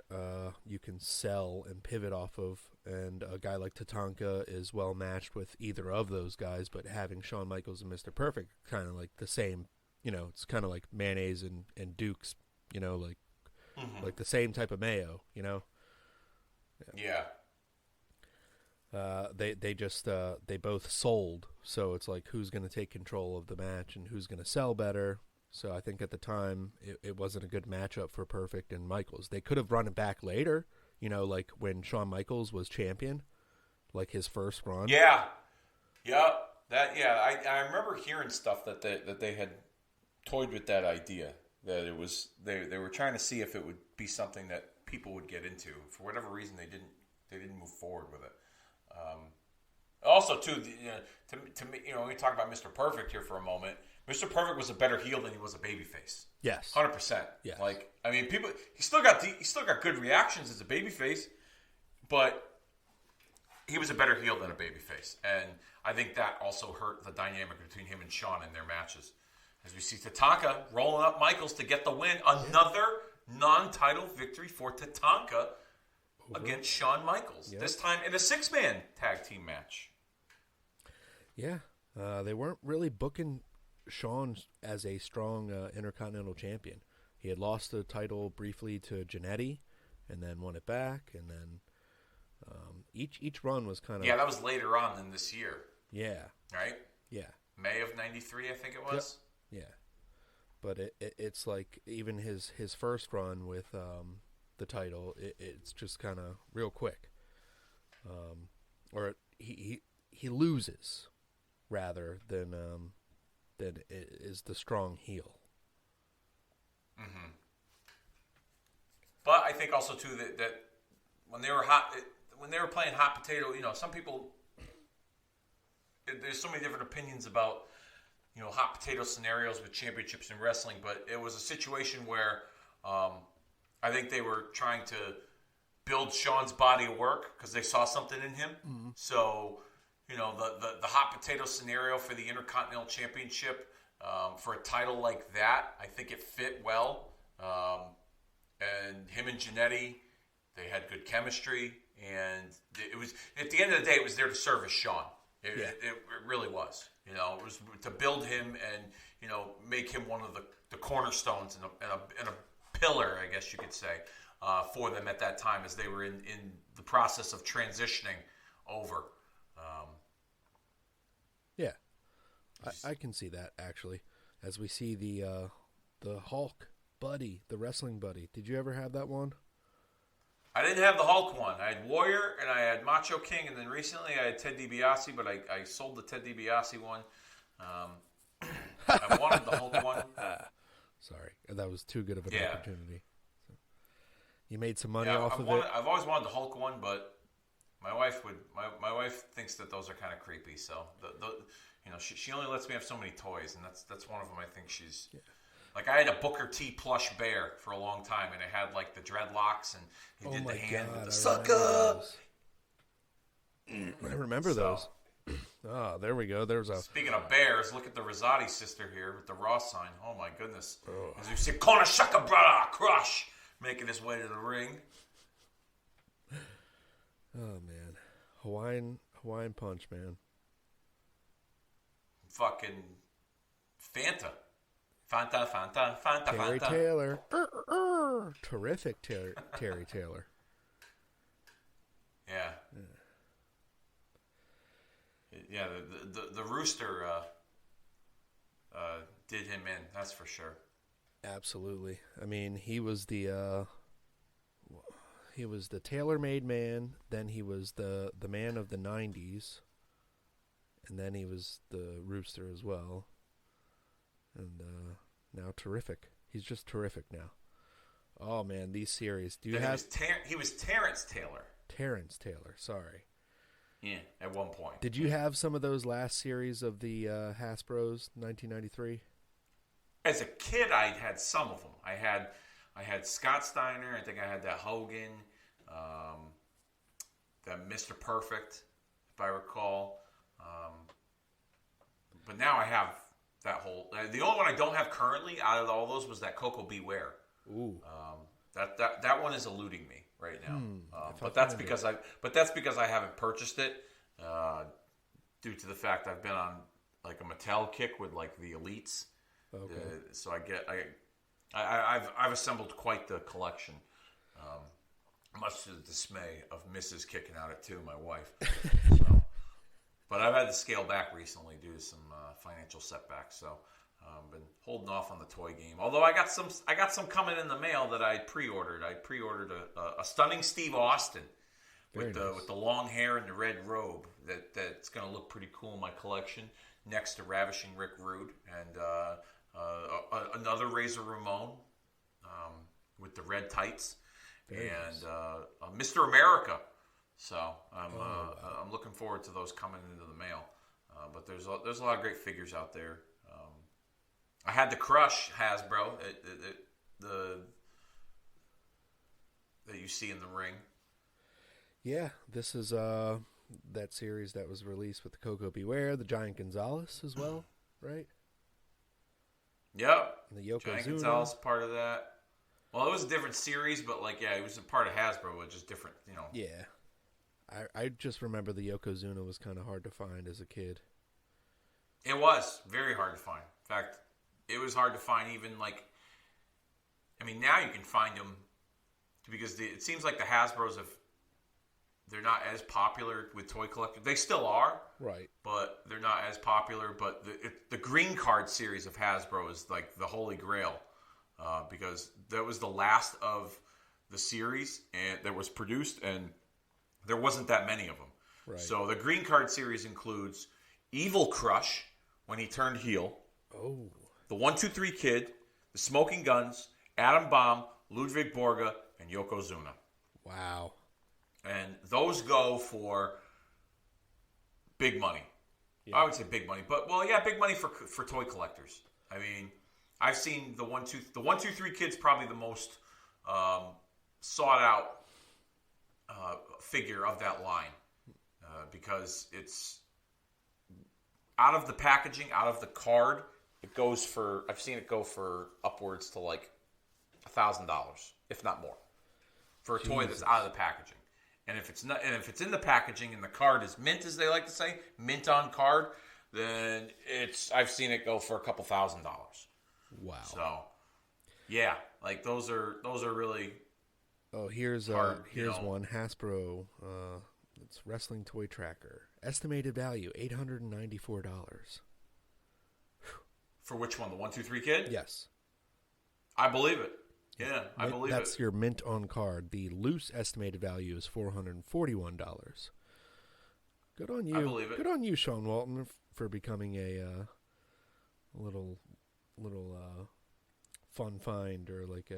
you can sell and pivot off of, and a guy like Tatanka is well matched with either of those guys, but having Shawn Michaels and Mr. Perfect kind of like the same, it's kind of like mayonnaise and Dukes, like the same type of mayo, Yeah. They both sold, so it's like who's going to take control of the match and who's going to sell better. So I think at the time it wasn't a good matchup for Perfect and Michaels. They could have run it back later, like when Shawn Michaels was champion, like his first run. Yeah, I remember hearing stuff that they had toyed with that idea, that it was they were trying to see if it would be something that people would get into. For whatever reason, they didn't move forward with it. Also, too, to me, we talk about Mr. Perfect here for a moment. Mr. Perfect was a better heel than he was a babyface. Yes, 100%. Yes. Like, I mean, people. He still got good reactions as a babyface, but he was a better heel than a babyface, and I think that also hurt the dynamic between him and Shawn in their matches. As we see Tatanka rolling up Michaels to get the win, another non-title victory for Tatanka against Shawn Michaels. Yep. This time in a 6-man tag team match. Yeah, they weren't really booking Shawn as a strong Intercontinental Champion. He had lost the title briefly to Jannetty, and then won it back, and then each run was kind of... Yeah, that was later on than this year. Yeah. Right? Yeah. May of 93, I think it was. Yep. Yeah. But it's like even his first run with the title, it's just kind of real quick. Or he loses rather than is the strong heel. Mm-hmm. But I think also too that when they were playing hot potato, some people, there's so many different opinions about hot potato scenarios with championships in wrestling, but it was a situation where I think they were trying to build Shawn's body of work because they saw something in him. Mm-hmm. So, the hot potato scenario for the Intercontinental Championship, for a title like that, I think it fit well. And him and Jannetty, they had good chemistry, and it was, at the end of the day, it was there to service Shawn. It really was. It was to build him and make him one of the cornerstones and a pillar, I guess you could say, for them at that time as they were in the process of transitioning over. Yeah, I can see that actually. As we see the Hulk buddy, the wrestling buddy. Did you ever have that one? I didn't have the Hulk one. I had Warrior and I had Macho King, and then recently I had Ted DiBiase, but I sold the Ted DiBiase one. I wanted the Hulk one. Sorry, that was too good of an opportunity. So, you made some money off of it. it. I've always wanted the Hulk one, but my wife thinks that those are kind of creepy. So she only lets me have so many toys, and that's one of them. I think she's. Yeah. Like, I had a Booker T plush bear for a long time, and it had, like, the dreadlocks, and he did the hand with the sucker. I remember those. Oh, there we go. There's a... Speaking of bears, look at the Rosati sister here with the Raw sign. Oh, my goodness. Oh. As you see, Kona Shaka Brada Crush making his way to the ring. Oh, man. Hawaiian Punch, man. Fucking Fanta. Fanta. Terry Taylor. Terrific Terry Taylor. Yeah. Yeah, the Rooster did him in, that's for sure. Absolutely. I mean, he was the tailor-made man, then he was the man of the 90s, and then he was the Rooster as well. And now terrific. He's just terrific now. Oh man, these series. Do you have? He was Terrence Taylor. Terrence Taylor. Sorry. Yeah, at one point. Did you have some of those last series of the Hasbros 1993? As a kid, I had some of them. I had Scott Steiner. I think I had that Hogan, that Mr. Perfect, if I recall. But now I have. That whole the only one I don't have currently out of all those was that Coco Beware. Ooh, that one is eluding me right now. But that's because I haven't purchased it due to the fact I've been on like a Mattel kick with like the Elites. Okay. So I've assembled quite the collection, much to the dismay of Mrs. kicking out at 2, my wife. So. But I've had to scale back recently due to some financial setbacks, so been holding off on the toy game. Although I got some coming in the mail that I pre-ordered. I pre-ordered a stunning Steve Austin with the long hair and the red robe. That's going to look pretty cool in my collection. Next to Ravishing Rick Rude and another Razor Ramon with the red tights. nice. Mr. America. So I'm looking forward to those coming into the mail. But there's a lot of great figures out there. I had the Crush Hasbro that you see in the ring. Yeah, this is that series that was released with the Coco Beware, the Giant Gonzalez as well, right? Yep. And the Yokozuna. Giant Gonzalez part of that. Well, it was a different series, but it was a part of Hasbro, but just different, Yeah. I just remember the Yokozuna was kind of hard to find as a kid. It was very hard to find. In fact, it was hard to find even now you can find them because it seems like the Hasbros they're not as popular with toy collectors. They still are, right? But they're not as popular. But the Green Card series of Hasbro is like the holy grail because that was the last of the series and that was produced, and there wasn't that many of them. Right. So the Green Card series includes Evil Crush when he turned heel. Oh. The 1-2-3 Kid, the Smoking Guns, Atom Bomb, Ludwig Borga, and Yokozuna. Wow. And those go for big money. Yeah. I would say big money, but big money for toy collectors. I mean, I've seen the 1-2-3 Kid's probably the most sought out figure of that line because it's out of the packaging, out of the card. I've seen it go for upwards to like $1,000, if not more, for a toy that's out of the packaging. And if it's not, and if it's in the packaging and the card is mint, as they like to say, mint on card, then I've seen it go for a couple $1,000. Wow. So, yeah, like those are really. Oh, here's hard, one Hasbro. It's Wrestling Toy Tracker. Estimated value $894. For which one? The 1-2-3 Kid? Yes. I believe it. Yeah, I believe it. That's your mint on card. The loose estimated value is $441. Good on you. I believe it. Good on you, Sean Walton, for becoming a little fun find, or like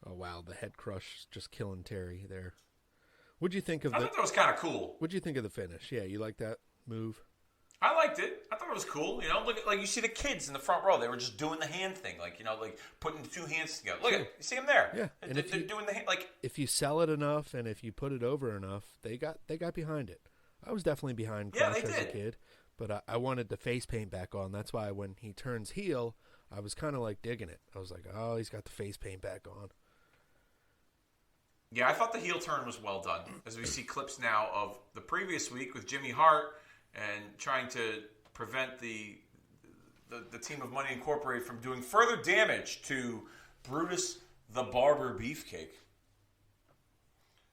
oh wow, the head crush just killing Terry there. What'd you think of I thought that was kind of cool. What'd you think of the finish? Yeah, you like that move? I liked it. I thought it was cool. Look at you see the kids in the front row. They were just doing the hand thing, like putting the two hands together. Look at you see them there. Yeah, and they're doing the hand if you sell it enough and if you put it over enough, they got behind it. I was definitely behind Crush as a kid, but I wanted the face paint back on. That's why when he turns heel, I was kind of like digging it. I was like, oh, he's got the face paint back on. Yeah, I thought the heel turn was well done. As we see clips now of the previous week with Jimmy Hart and trying to prevent the team of Money Incorporated from doing further damage to Brutus the Barber Beefcake.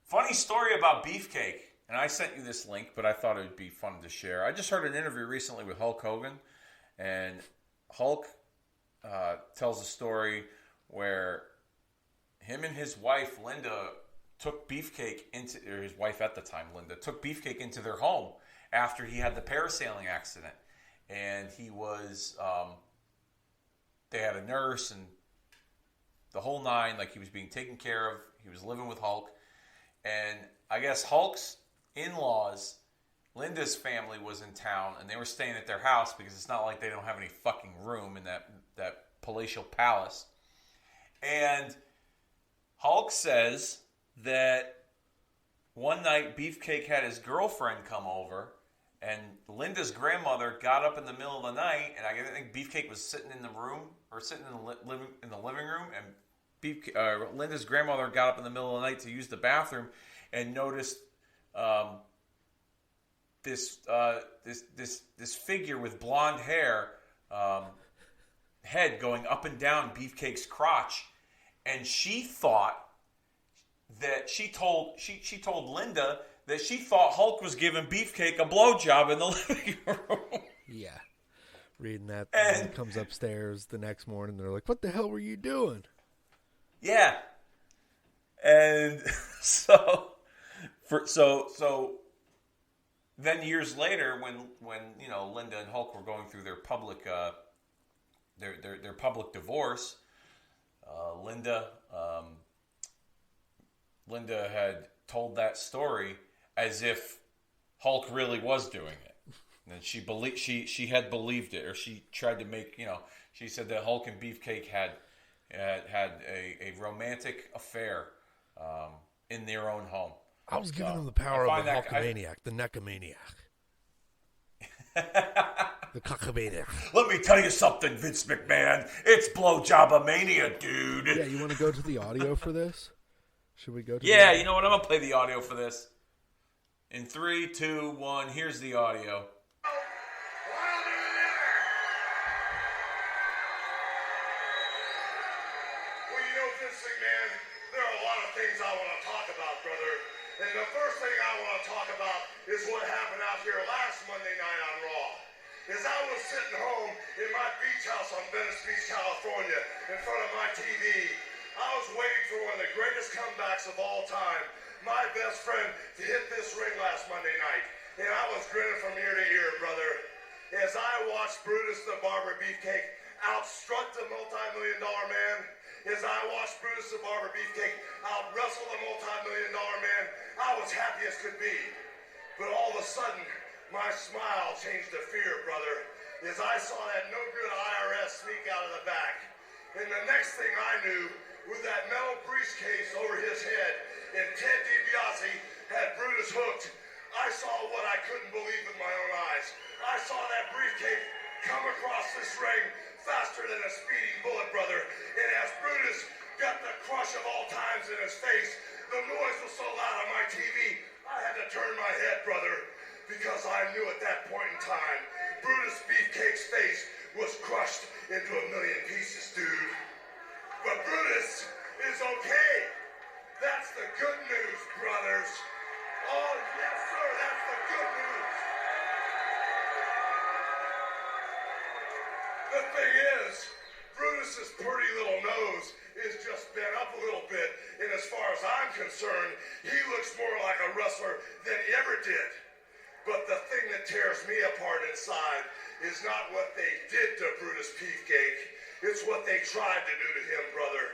Funny story about Beefcake, and I sent you this link, but I thought it would be fun to share. I just heard an interview recently with Hulk Hogan, and Hulk tells a story where him and his wife, Linda, took Beefcake or his wife at the time, Linda, took Beefcake into their home after he had the parasailing accident. And he was, they had a nurse and the whole nine, like he was being taken care of. He was living with Hulk. And I guess Hulk's in-laws, Linda's family was in town and they were staying at their house because it's not like they don't have any fucking room in that palatial palace. And Hulk says that one night Beefcake had his girlfriend come over, and Linda's grandmother got up in the middle of the night, and I think Beefcake was sitting in the room or sitting in the living room, and Linda's grandmother got up in the middle of the night to use the bathroom and noticed this figure with blonde hair, head going up and down Beefcake's crotch, and she thought that she told Linda that she thought Hulk was giving Beefcake a blowjob in the living room. Yeah. Reading that, and comes upstairs the next morning. They're like, what the hell were you doing? Yeah. And so then years later, when Linda and Hulk were going through their public their public divorce, Linda Linda had told that story as if Hulk really was doing it. And she had believed it, or she tried to make, she said that Hulk and Beefcake had a romantic affair in their own home. I was giving him the power of the Hulkamaniac, the Neckamaniac. The Cockamaniac. Let me tell you something, Vince McMahon. It's blowjobomania, dude. Yeah, you want to go to the audio for this? Should we go to Yeah, you know what? I'm going to play the audio for this. In 3, 2, 1, here's the audio. And the first thing I want to talk about is what happened out here last Monday night on Raw. As I was sitting home in my beach house on Venice Beach, California, in front of my TV, I was waiting for one of the greatest comebacks of all time, my best friend, to hit this ring last Monday night. And I was grinning from ear to ear, brother, as I watched Brutus the Barber Beefcake outstrut the multi-million-dollar man. As I watched Brutus the Barber Beefcake out-wrestle the multi-million-dollar man, I was happy as could be. But all of a sudden, my smile changed to fear, brother, as I saw that no-good IRS sneak out of the back. And the next thing I knew, with that metal briefcase over his head, and Ted DiBiase had Brutus hooked, I saw what I couldn't believe with my own eyes. I saw that briefcase come across this ring faster than a speeding bullet, brother. And as Brutus got the crush of all times in his face, the noise was so loud on my TV, I had to turn my head, brother, because I knew at that point in time, Brutus Beefcake's face was crushed into a million pieces, dude. But Brutus is okay. That's the good news, brothers. Oh, yes, sir, that's the good news. The thing is, Brutus's pretty little nose is just bent up a little bit, and as far as I'm concerned, he looks more like a wrestler than he ever did. But the thing that tears me apart inside is not what they did to Brutus Beefcake, it's what they tried to do to him, brother.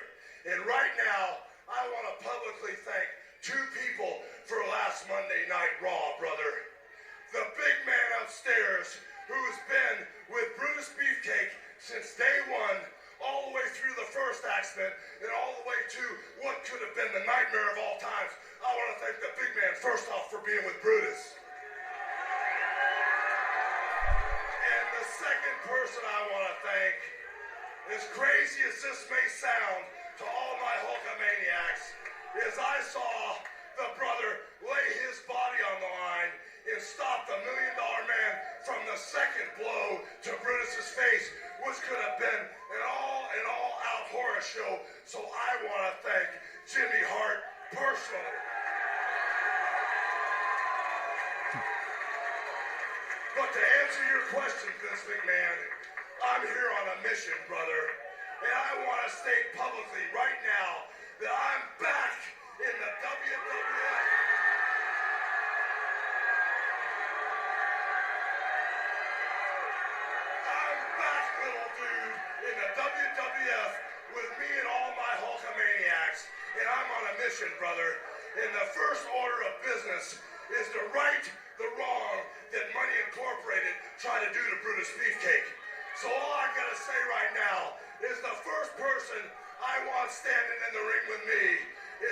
And right now, I want to publicly thank two people for last Monday Night Raw, brother. The big man upstairs, who's been with Brutus Beefcake since day one, all the way through the first accident, and all the way to what could have been the nightmare of all times. I want to thank the big man, first off, for being with Brutus. And the second person I want to thank, as crazy as this may sound to all my Hulkamaniacs, is I saw the brother lay his body on the line and stop the $1 million man from the second blow to Brutus's face, which could have been an all-out horror show. So I want to thank Jimmy Hart personally. But to answer your question, Vince McMahon, I'm here on a mission, brother. And I want to state publicly right now that I'm back in the WWF. I'm back, little dude, in the WWF with me and all my Hulkamaniacs. And I'm on a mission, brother. And the first order of business is to right the wrong that Money Incorporated tried to do to Brutus Beefcake. So all I gotta say right now is the first person I want standing in the ring with me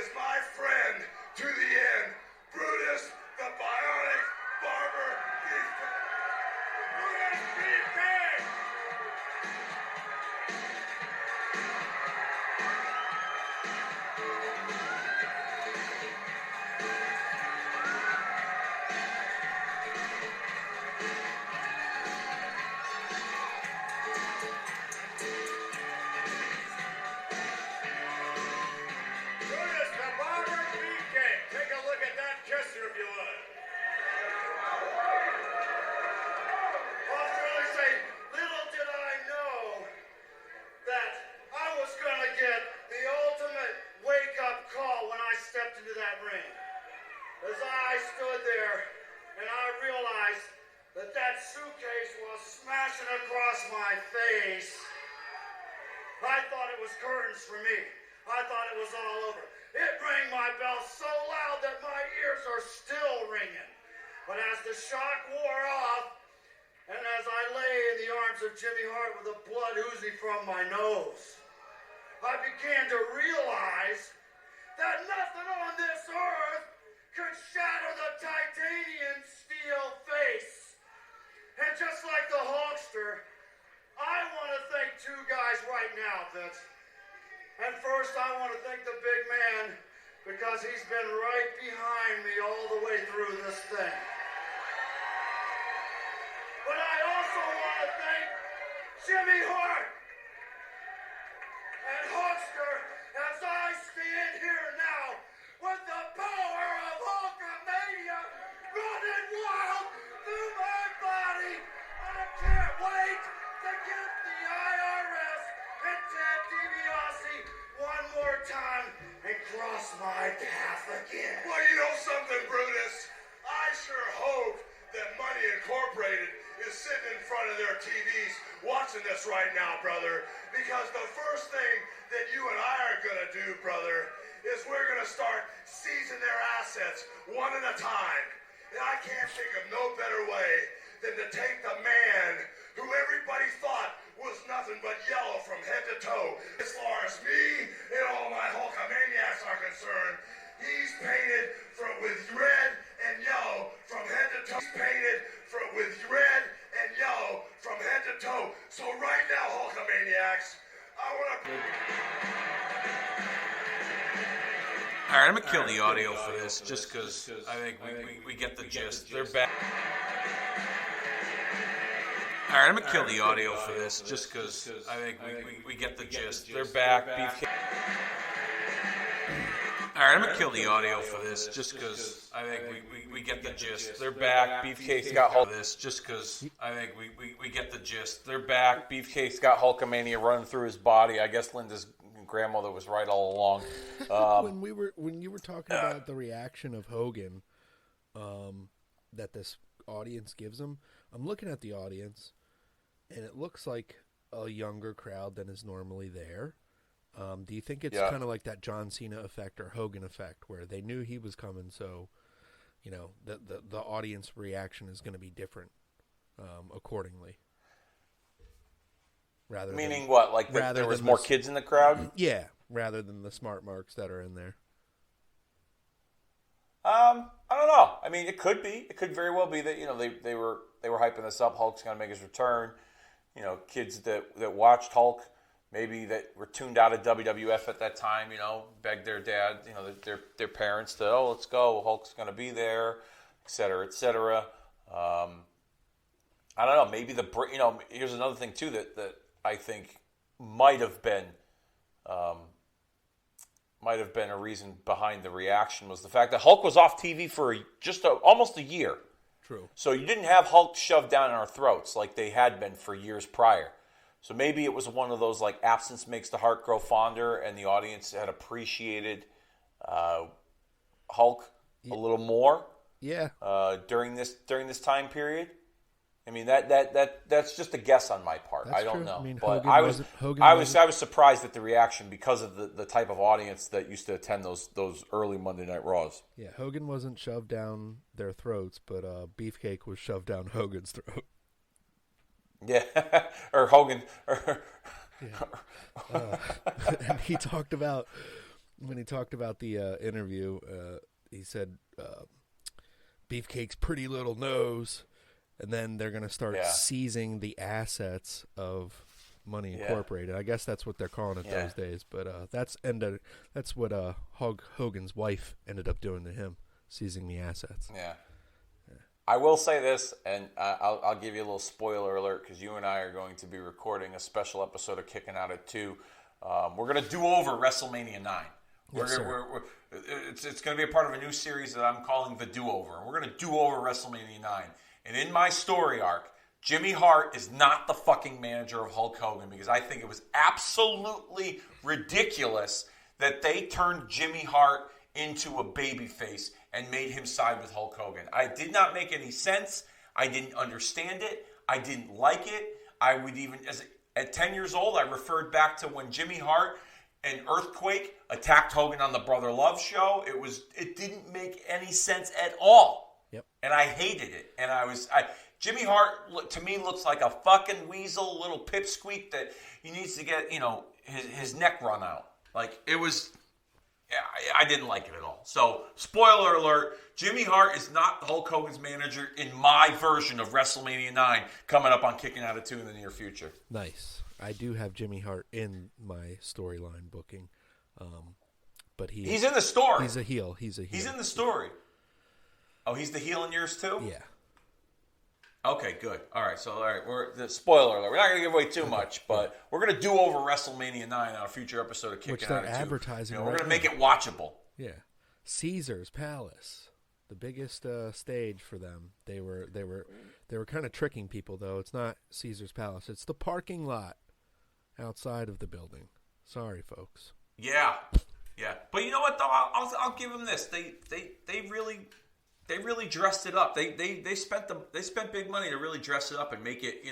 is my friend to the end, Brutus the Bionic Barber Beefcake. Brutus Beefcake! I thought it was all over. It rang my bell so loud that my ears are still ringing. But as the shock wore off, and as I lay in the arms of Jimmy Hart with the blood oozing from my nose, I began to realize that nothing on this earth could shatter the titanium steel face. And just like the Hulkster, I want to thank two guys right now, Vince. And first, I want to thank the big man because he's been right behind me all the way through this thing. But I also want to thank Jimmy Hart and Hulkster as I stand here now with the power of Hulkamania running wild through my body. I can't wait to get the IRS and Ted DiBiase one more time and cross my path again. Well, you know something, Brutus? I sure hope that Money Incorporated is sitting in front of their TVs watching this right now, brother, because the first thing that you and I are going to do, brother, is we're going to start seizing their assets one at a time. And I can't think of no better way than to take the man who everybody thought was nothing but yellow from head to toe. As far as me and all my Hulkamaniacs are concerned, he's painted with red and yellow from head to toe. He's painted with red and yellow from head to toe. So right now, Hulkamaniacs, I want to... All right, I'm going to kill the audio for this just because I think we get the gist. They're back. All right, I'm going to kill the audio for this just because I think we get the gist. They're back. Beefcake. All right, I'm going to kill the audio for this just because I think we get the gist. They're back. Beefcake's got Hulk. This just because I think we get the gist. They're back. Beefcake's got Hulkamania running through his body. I guess Linda's grandmother was right all along. When you were talking about the reaction of Hogan that this audience gives him, I'm looking at the audience, and it looks like a younger crowd than is normally there. Do you think it's kind of like that John Cena effect or Hogan effect, where they knew he was coming, so you know the audience reaction is going to be different accordingly? Meaning what? Like there was more kids in the crowd? Yeah, rather than the smart marks that are in there. I don't know. I mean, it could be. It could very well be that they were hyping this up. Hulk's going to make his return. You know, kids that watched Hulk, maybe that were tuned out of WWF at that time. Begged their dad, their parents to, let's go. Hulk's going to be there, et cetera, et cetera. I don't know. Maybe here's another thing too that I think might have been a reason behind the reaction was the fact that Hulk was off TV for almost a year. True. So you didn't have Hulk shoved down in our throats like they had been for years prior. So maybe it was one of those like absence makes the heart grow fonder, and the audience had appreciated Hulk a little more. Yeah. During this time period. I mean that's just a guess on my part. That's I don't true. know, I mean, but Hogan I was surprised at the reaction because of the type of audience that used to attend those early Monday Night Raws. Yeah, Hogan wasn't shoved down their throats, but Beefcake was shoved down Hogan's throat. Yeah, or Hogan. And he talked about the interview. He said Beefcake's pretty little nose. And then they're going to start seizing the assets of Money Incorporated. I guess that's what they're calling it those days. But that's what Hogan's wife ended up doing to him, seizing the assets. Yeah. I will say this, and I'll give you a little spoiler alert because you and I are going to be recording a special episode of Kicking Out at 2. We're going to do over WrestleMania 9. Yes, sir. It's going to be a part of a new series that I'm calling The Do-Over. And we're going to do over WrestleMania 9. And in my story arc, Jimmy Hart is not the fucking manager of Hulk Hogan because I think it was absolutely ridiculous that they turned Jimmy Hart into a babyface and made him side with Hulk Hogan. It did not make any sense. I didn't understand it. I didn't like it. I would even, at 10 years old, I referred back to when Jimmy Hart and Earthquake attacked Hogan on the Brother Love show. It didn't make any sense at all. Yep. And I hated it. And Jimmy Hart to me looks like a fucking weasel, little pipsqueak that he needs to get, his neck run out. Like it was. I didn't like it at all. So, spoiler alert, Jimmy Hart is not Hulk Hogan's manager in my version of WrestleMania 9 coming up on Kicking Out of 2 in the near future. Nice. I do have Jimmy Hart in my storyline booking. But he's in the story. He's a heel. He's in the story. Oh, he's the heel in yours too? Yeah. Okay, good. All right, we're the spoiler alert. We're not going to give away too much, but we're going to do over WrestleMania 9 on a future episode of Kicking Out of 2. Advertising. We're going to make it watchable. Yeah, Caesar's Palace, the biggest stage for them. They were kind of tricking people though. It's not Caesar's Palace. It's the parking lot outside of the building. Sorry, folks. Yeah. But you know what though? I'll give them this. They really dressed it up. They spent big money to really dress it up and make it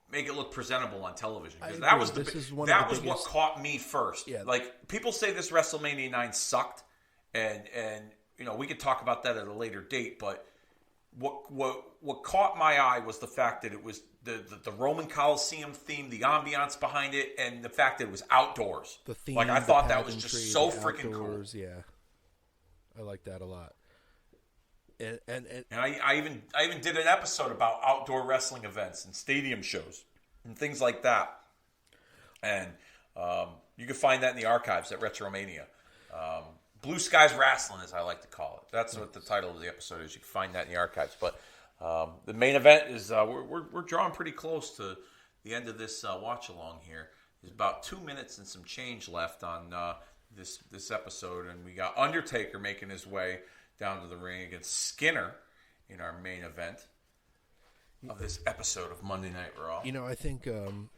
make it look presentable on television. Because that was what caught me first. Yeah. Like people say this WrestleMania 9 sucked, and we could talk about that at a later date. But what caught my eye was the fact that it was the Roman Coliseum theme, the ambiance behind it, and the fact that it was outdoors. The theme, I thought that was just so freaking cool. Yeah. I like that a lot. And I even did an episode about outdoor wrestling events and stadium shows and things like that. And you can find that in the archives at Retromania. Blue Skies Wrestling, as I like to call it. That's what the title of the episode is. You can find that in the archives. But the main event is we're drawing pretty close to the end of this watch along here. There's about 2 minutes and some change left on this episode, and we got Undertaker making his way down to the ring against Skinner in our main event of this episode of Monday Night Raw. I think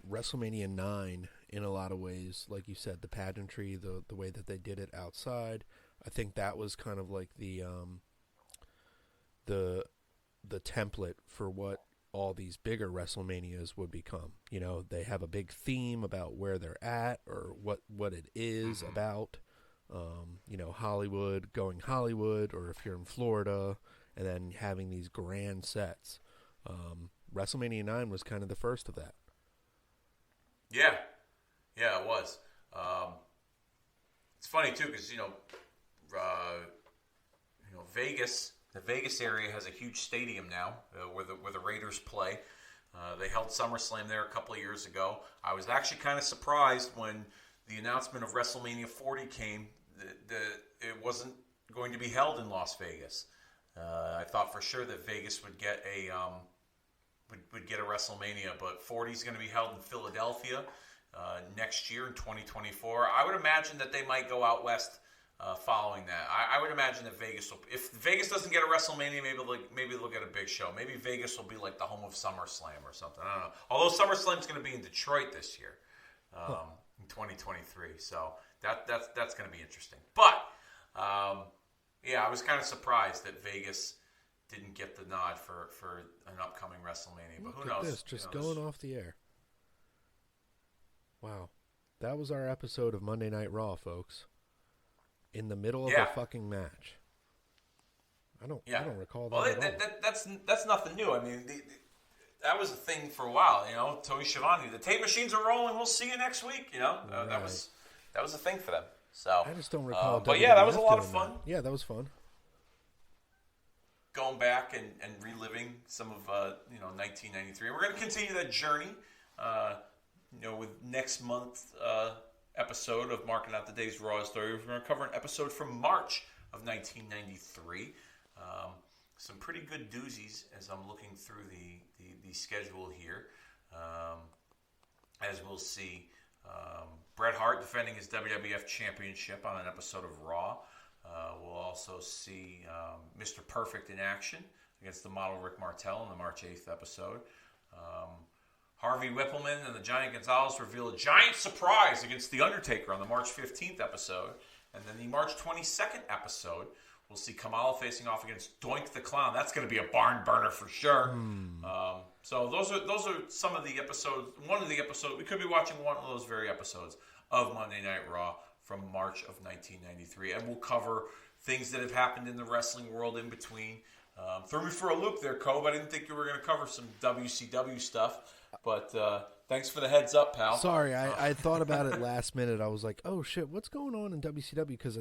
WrestleMania 9, in a lot of ways, like you said, the pageantry, the way that they did it outside, I think that was kind of like the template for what all these bigger WrestleManias would become. They have a big theme about where they're at or what it is about. Hollywood, going Hollywood, or if you're in Florida, and then having these grand sets. WrestleMania 9 was kind of the first of that. Yeah, it was. It's funny too because Vegas. The Vegas area has a huge stadium now where the Raiders play. They held SummerSlam there a couple of years ago. I was actually kind of surprised when the announcement of WrestleMania 40 came that it wasn't going to be held in Las Vegas. I thought for sure that Vegas would get a WrestleMania, but 40 is going to be held in Philadelphia next year in 2024. I would imagine that they might go out west following that. I would imagine that Vegas will, if Vegas doesn't get a WrestleMania, maybe they'll get a big show. Maybe Vegas will be like the home of SummerSlam or something. I don't know. Although SummerSlam's going to be in Detroit this year, in 2023. So that's going to be interesting. But I was kind of surprised that Vegas didn't get the nod for an upcoming WrestleMania. But who knows? This just going off the air. Wow, that was our episode of Monday Night Raw, folks. In the middle of a fucking match. I don't recall that at all. That's nothing new. I mean, that was a thing for a while. Tony Schiavone. The tape machines are rolling. We'll see you next week. Right. That was a thing for them. So I just don't recall. But yeah, that was a lot of fun. Yeah, that was fun. Going back and reliving some of 1993. We're going to continue that journey. With next month's episode of Marking Out the Day's Raw Story. We're going to cover an episode from March of 1993. Some pretty good doozies as I'm looking through the schedule here. As we'll see, Bret Hart defending his WWF Championship on an episode of Raw. We'll also see Mr. Perfect in action against the model Rick Martel in the March 8th episode. Harvey Whippleman and the Giant Gonzalez reveal a giant surprise against The Undertaker on the March 15th episode. And then the March 22nd episode, we'll see Kamala facing off against Doink the Clown. That's going to be a barn burner for sure. So those are some of the episodes. One of the episodes, we could be watching one of those very episodes of Monday Night Raw from March of 1993. And we'll cover things that have happened in the wrestling world in between. Threw me for a loop there, Cobe. I didn't think you were going to cover some WCW stuff, but thanks for the heads up, pal. Sorry, I thought about it last minute. I was like, oh, shit, what's going on in WCW? Because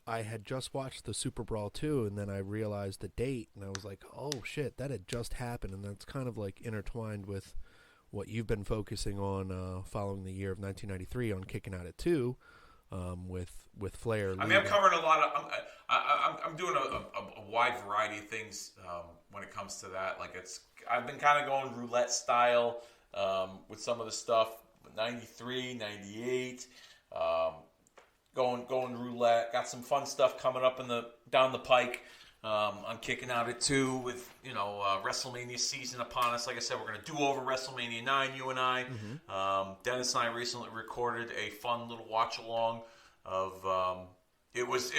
I had just watched the Super Brawl 2, and then I realized the date, and I was like, oh, shit, that had just happened, and that's kind of like intertwined with what you've been focusing on following the year of 1993 on Kicking Out at 2 with Flair. I mean, I'm covering a lot of. I'm doing a wide variety of things when it comes to that. Like I've been kind of going roulette style with some of the stuff. 93, 98, going roulette. Got some fun stuff coming up down the pike. I'm Kicking Out at 2 with WrestleMania season upon us. Like I said, we're going to do over WrestleMania 9. You and I, Dennis and I recently recorded a fun little watch along of. It was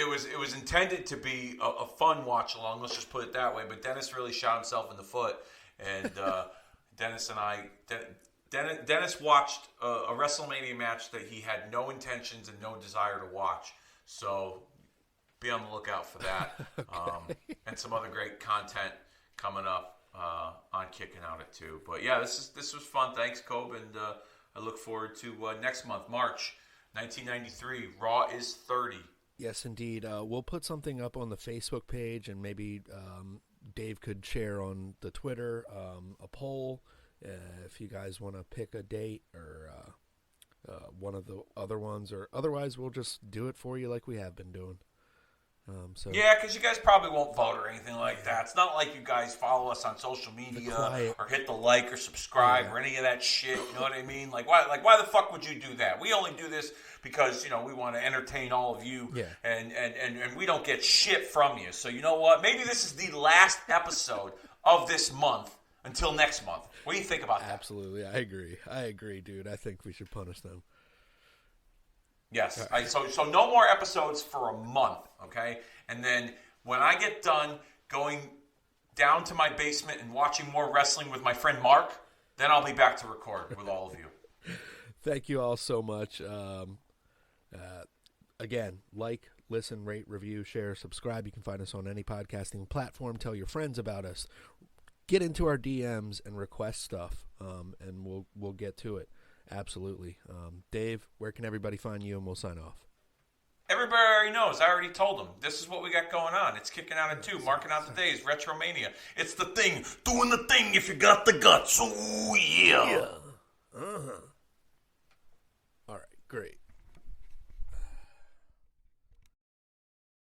intended to be a fun watch along. Let's just put it that way. But Dennis really shot himself in the foot, and Dennis and I. Dennis watched a WrestleMania match that he had no intentions and no desire to watch. So. Be on the lookout for that, and some other great content coming up on Kicking Out at 2. But yeah, this was fun. Thanks, Cobe, and I look forward to next month, March 1993. Raw is 30. Yes, indeed. We'll put something up on the Facebook page, and maybe Dave could share on the Twitter a poll if you guys want to pick a date or one of the other ones, or otherwise we'll just do it for you like we have been doing. Yeah, because you guys probably won't vote or anything like that. It's not like you guys follow us on social media or hit the like or subscribe or any of that shit. You know what I mean? Like why the fuck would you do that? We only do this because we want to entertain all of you, and we don't get shit from you. So you know what? Maybe this is the last episode of this month until next month. What do you think about that? Absolutely, I agree, dude. I think we should punish them. Yes. So no more episodes for a month, okay? And then when I get done going down to my basement and watching more wrestling with my friend Mark, then I'll be back to record with all of you. Thank you all so much. Again, like, listen, rate, review, share, subscribe. You can find us on any podcasting platform. Tell your friends about us. Get into our DMs and request stuff, and we'll get to it. Absolutely. Dave, where can everybody find you, and we'll sign off? Everybody already knows. I already told them. This is what we got going on. It's Kicking Out at 2, marking out the days, Retromania. It's the thing. Doing the thing if you got the guts. Oh, yeah. All right, great.